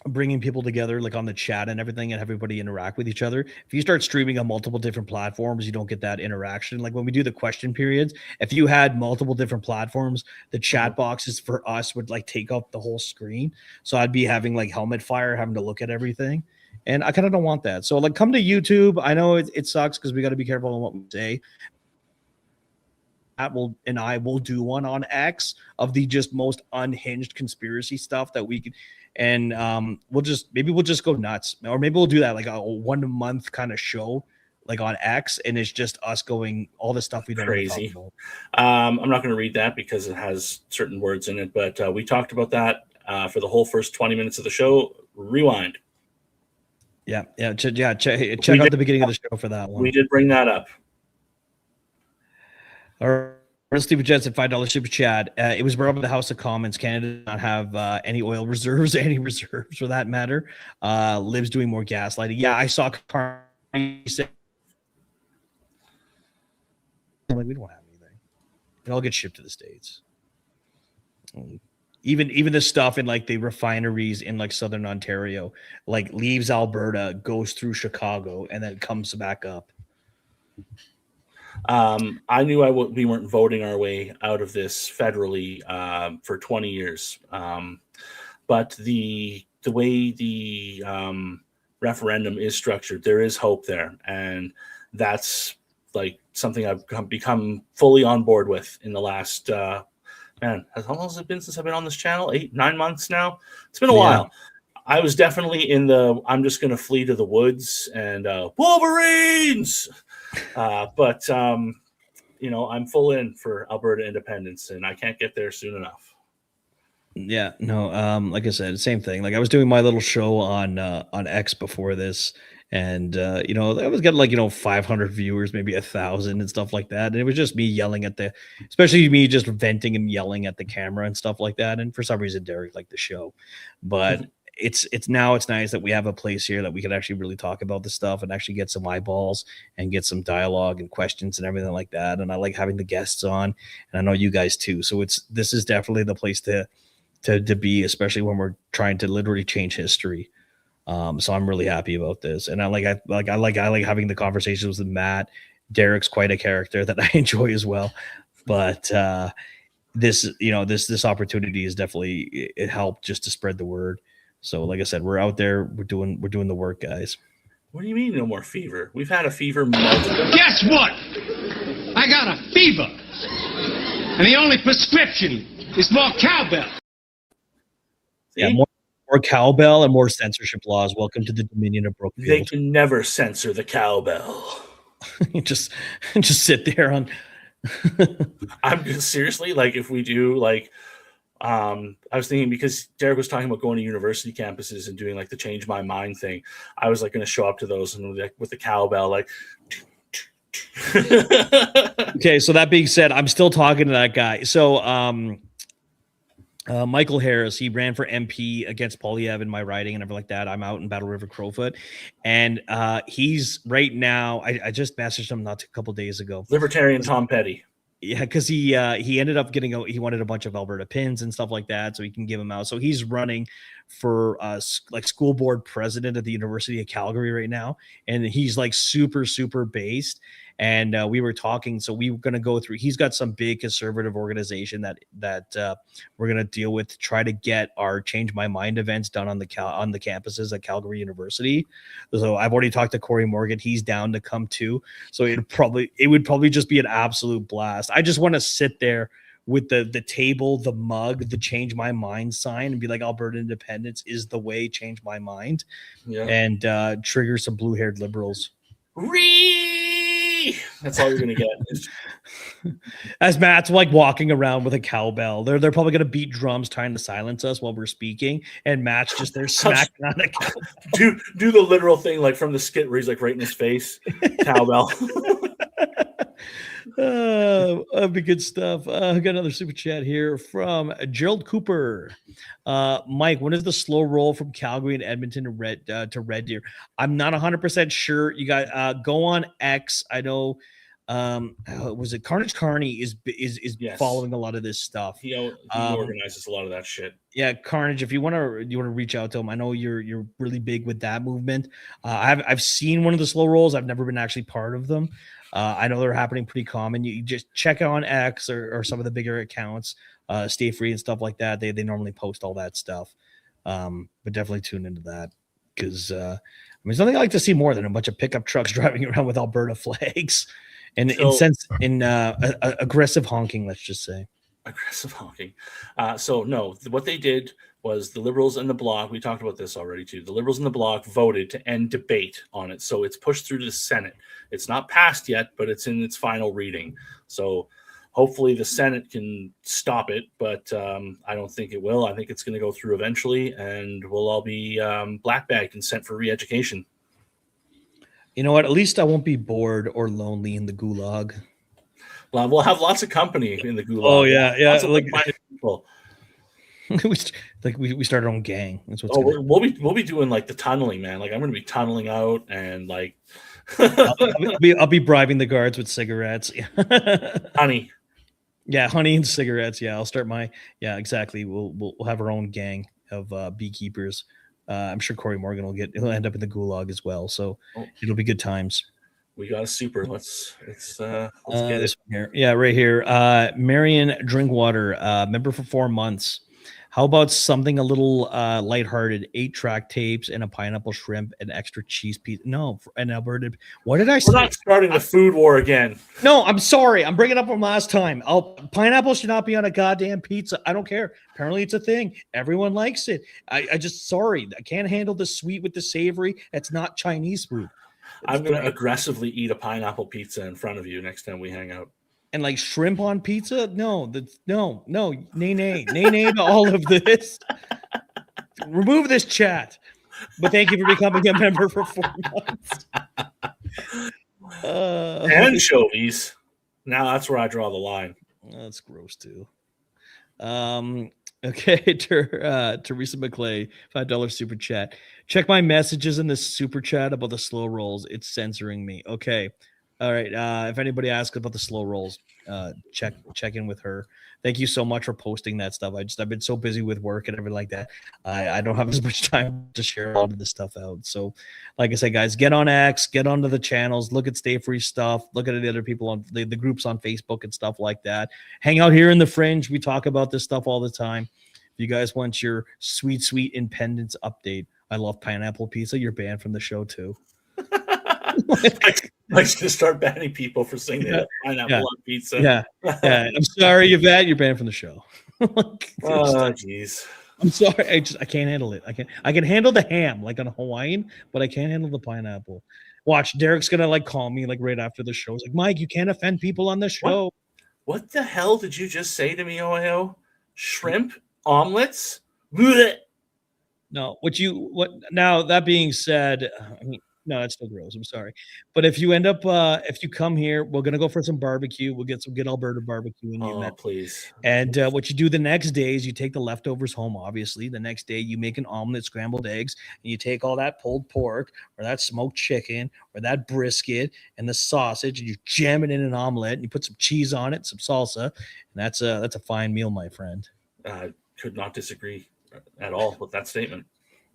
bringing people together, like on the chat and everything, and everybody interact with each other. If you start streaming on multiple different platforms, you don't get that interaction. Like when we do the question periods, if you had multiple different platforms, the chat boxes for us would like take up the whole screen. So I'd be having like helmet fire, having to look at everything. And I kind of don't want that. So like come to YouTube. I know it sucks because we got to be careful on what we say. I will do one on X of the just most unhinged conspiracy stuff that we could, and we'll just go nuts, or maybe we'll do that like a 1 month kind of show like on X, and it's just us going all the stuff we don't crazy. About. I'm not going to read that because it has certain words in it, but we talked about that for the whole first 20 minutes of the show. Rewind. Check out the beginning of the show for that one. We did bring that up. Our Stephen Jensen, $5 super chat. It was brought up in the House of Commons. Canada does not have any oil reserves, any reserves for that matter. Lib's doing more gaslighting. Yeah, I saw Carney say, like, we don't have anything. It all gets shipped to the States. Even the stuff in like the refineries in like Southern Ontario, like leaves Alberta, goes through Chicago, and then comes back up. I knew we weren't voting our way out of this federally for 20 years. But the way the referendum is structured, there is hope there. And that's like something I've become fully on board with in the last, how long has it been since I've been on this channel? 8-9 months now. It's been a while. I was definitely in I'm just going to flee to the woods and Wolverines. But I'm full in for Alberta independence, and I can't get there soon enough. Yeah, no, like I said, same thing. Like I was doing my little show on X before this, and I was getting like 500 viewers, maybe 1,000 and stuff like that. And it was just me yelling at especially me just venting and yelling at the camera and stuff like that. And for some reason, Derek liked the show, but it's nice that we have a place here that we can actually really talk about this stuff and actually get some eyeballs and get some dialogue and questions and everything like that. And I like having the guests on, and I know you guys too. So this is definitely the place to be, especially when we're trying to literally change history. So I'm really happy about this, and I like having the conversations with Matt. Derek's quite a character that I enjoy as well, but this opportunity is definitely, it helped just to spread the word. So like I said, we're out there, we're doing the work, guys. What do you mean no more fever? We've had a fever. Guess what? I got a fever, and the only prescription is more cowbell. Yeah, more cowbell and more censorship laws. Welcome to the Dominion of Brookfield. They can never censor the cowbell. just sit there on. I'm just seriously, like, if we do like, I was thinking, because Derek was talking about going to university campuses and doing like the change my mind thing. I was like going to show up to those and with the cowbell, like. Okay, so that being said, I'm still talking to that guy. So, Michael Harris, he ran for MP against Polyev in my riding and everything like that. I'm out in Battle River Crowfoot, and he's right now. I just messaged him a couple days ago. Libertarian Tom Petty. Yeah, because he ended up getting he wanted a bunch of Alberta pins and stuff like that, so he can give them out. So he's running for like school board president at the University of Calgary right now, and he's like super based. And we were talking, so we were going to go through. He's got some big conservative organization that we're going to deal with to try to get our Change My Mind events done on the campuses at Calgary University. So I've already talked to Corey Morgan; he's down to come too. So it would probably just be an absolute blast. I just want to sit there with the table, the mug, the Change My Mind sign, and be like, Alberta independence is the way. Change my mind, and trigger some blue-haired liberals. That's all you're gonna get. As Matt's like walking around with a cowbell, they're probably gonna beat drums trying to silence us while we're speaking, and Matt's just there smacking on a cowbell. Do the literal thing like from the skit where he's like right in his face, cowbell. That'd be good stuff. I got another super chat here from Gerald Cooper. Mike, when is the slow roll from Calgary and Edmonton to Red Deer? I'm not 100% sure. You got go on X. I know. Was it Carney is Yes. following a lot of this stuff. He organizes a lot of that shit. Yeah, Carnage. If you want to reach out to him, I know you're really big with that movement. I've seen one of the slow rolls. I've never been actually part of them. I know they're happening pretty common. You just check on X or some of the bigger accounts, Stay Free and stuff like that. They normally post all that stuff. But definitely tune into that because there's nothing I like to see more than a bunch of pickup trucks driving around with Alberta flags and aggressive honking. Let's just say. Aggressive honking. What they did was the Liberals and the Bloc, we talked about this already too, the Liberals and the Bloc voted to end debate on it. So it's pushed through to the Senate. It's not passed yet, but it's in its final reading. So hopefully the Senate can stop it, but I don't think it will. I think it's going to go through eventually, and we'll all be black-bagged and sent for re-education. You know what? At least I won't be bored or lonely in the gulag. We'll have lots of company in the gulag. Oh yeah. Like people. we start our own gang. That's what's we'll be doing like the tunneling, man. Like I'm going to be tunneling out and like I'll be bribing the guards with cigarettes. Honey. Yeah, honey and cigarettes. Yeah, I'll start my exactly. We'll have our own gang of beekeepers. I'm sure Corey Morgan will end up in the gulag as well. So it'll be good times. We got a super. Let's get this one here. Yeah, right here. Marion Drinkwater, member for 4 months. How about something a little lighthearted? 8-track tapes and a pineapple shrimp and extra cheese piece. No, an Alberta. What did I say? We're not starting the food war again. No, I'm sorry. I'm bringing it up from last time. Pineapple should not be on a goddamn pizza. I don't care. Apparently, it's a thing. Everyone likes it. I just sorry. I can't handle the sweet with the savory. It's not Chinese food. I'm going to aggressively eat a pineapple pizza in front of you next time we hang out. And like shrimp on pizza? No, nay to all of this. Remove this chat. But thank you for becoming a member for 4 months. Anchovies. Now that's where I draw the line. That's gross too. Okay, Teresa McClay, $5 super chat. Check my messages in the super chat about the slow rolls. It's censoring me. Okay. All right. If anybody asks about the slow rolls, check in with her. Thank you so much for posting that stuff. I've been so busy with work and everything like that. I don't have as much time to share all of this stuff out. So, like I said, guys, get on X, get onto the channels, look at Stay Free stuff, look at the other people on the groups on Facebook and stuff like that. Hang out here in the Fringe. We talk about this stuff all the time. If you guys want your sweet independence update, I love pineapple pizza. You're banned from the show too. Mike's gonna start banning people for saying they have pineapple on pizza. Yeah. I'm sorry, Yvette. You're banned from the show. Oh, jeez. I'm sorry. I can't handle it. I can handle the ham like on a Hawaiian, but I can't handle the pineapple. Watch, Derek's gonna like call me like right after the show. He's like, Mike, you can't offend people on the show. What the hell did you just say to me, OAO? Shrimp omelets? Blech. No, now that being said, I mean, no, that's still gross. I'm sorry. But if you end up, if you come here, we're going to go for some barbecue. We'll get some good Alberta barbecue in you. Oh, please. And what you do the next day is you take the leftovers home, obviously. The next day you make an omelet, scrambled eggs, and you take all that pulled pork or that smoked chicken or that brisket and the sausage and you jam it in an omelet and you put some cheese on it, some salsa. And that's a fine meal, my friend. I could not disagree at all with that statement.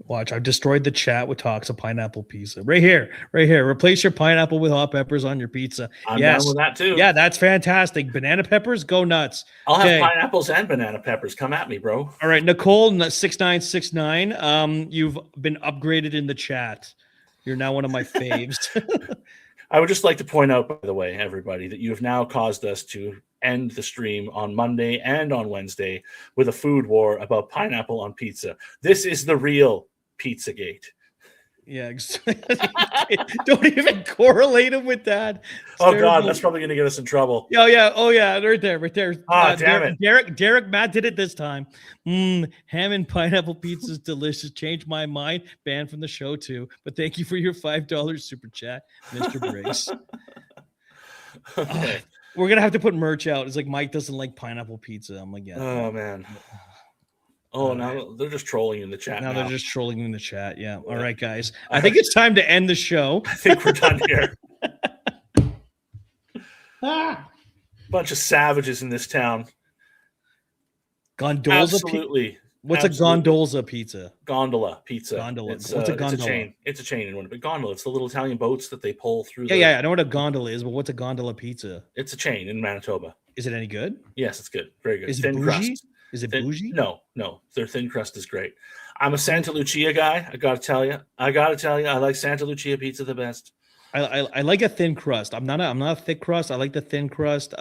Watch, I've destroyed the chat with talks of pineapple pizza. Right here. Replace your pineapple with hot peppers on your pizza. I'm down with that too. Yeah, that's fantastic. Banana peppers, go nuts. I'll have pineapples and banana peppers. Come at me, bro. All right, Nicole 6969. You've been upgraded in the chat. You're now one of my faves. I would just like to point out, by the way, everybody, that you have now caused us to end the stream on Monday and on Wednesday with a food war about pineapple on pizza. This is the real Pizzagate. Yeah, don't even correlate him with that. It's terrible. God, that's probably going to get us in trouble. Oh yeah, right there. Damn it. Derek, Matt did it this time. Ham and pineapple pizza is delicious. Changed my mind. Banned from the show too. But thank you for your $5 super chat, Mr. Brace. Okay. We're gonna have to put merch out. It's like Mike doesn't like pineapple pizza. I'm like, yeah. Oh man. Oh, now they're just trolling in the chat. Now they're just trolling in the chat. Yeah. All right, guys. I think it's time to end the show. I think we're done here. Bunch of savages in this town. Gondola Absolutely. What's a gondola pizza? Gondola pizza. Gondola. It's, What's a gondola? It's a chain. It's a chain in Winnipeg. Gondola. It's the little Italian boats that they pull through. Yeah, I know what a gondola is, but what's a gondola pizza? It's a chain in Manitoba. Is it any good? Yes, it's good. Very good. Is it thin bougie? crust. Is it Thin, bougie? No. Their thin crust is great. I'm a Santa Lucia guy. I gotta tell you, I like Santa Lucia pizza the best. I like a thin crust. I'm not a thick crust. I like the thin crust.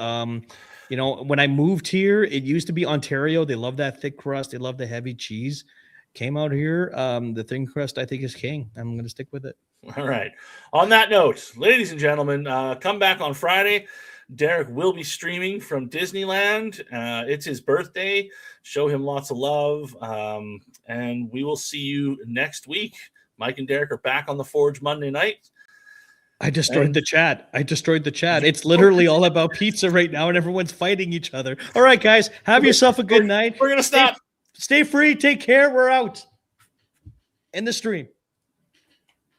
You know, when I moved here, it used to be Ontario. They love that thick crust. They love the heavy cheese. Came out here, the thin crust I think is king. I'm gonna stick with it. All right. On that note, ladies and gentlemen, come back on Friday. Derek will be streaming from Disneyland. It's his birthday. Show him lots of love. And we will see you next week. Mike and Derek are back on the Forge Monday night. I destroyed the chat. It's literally all about pizza right now, and everyone's fighting each other. All right, guys. Have yourself a good night. We're going to stop. Stay free. Take care. We're out. End the stream.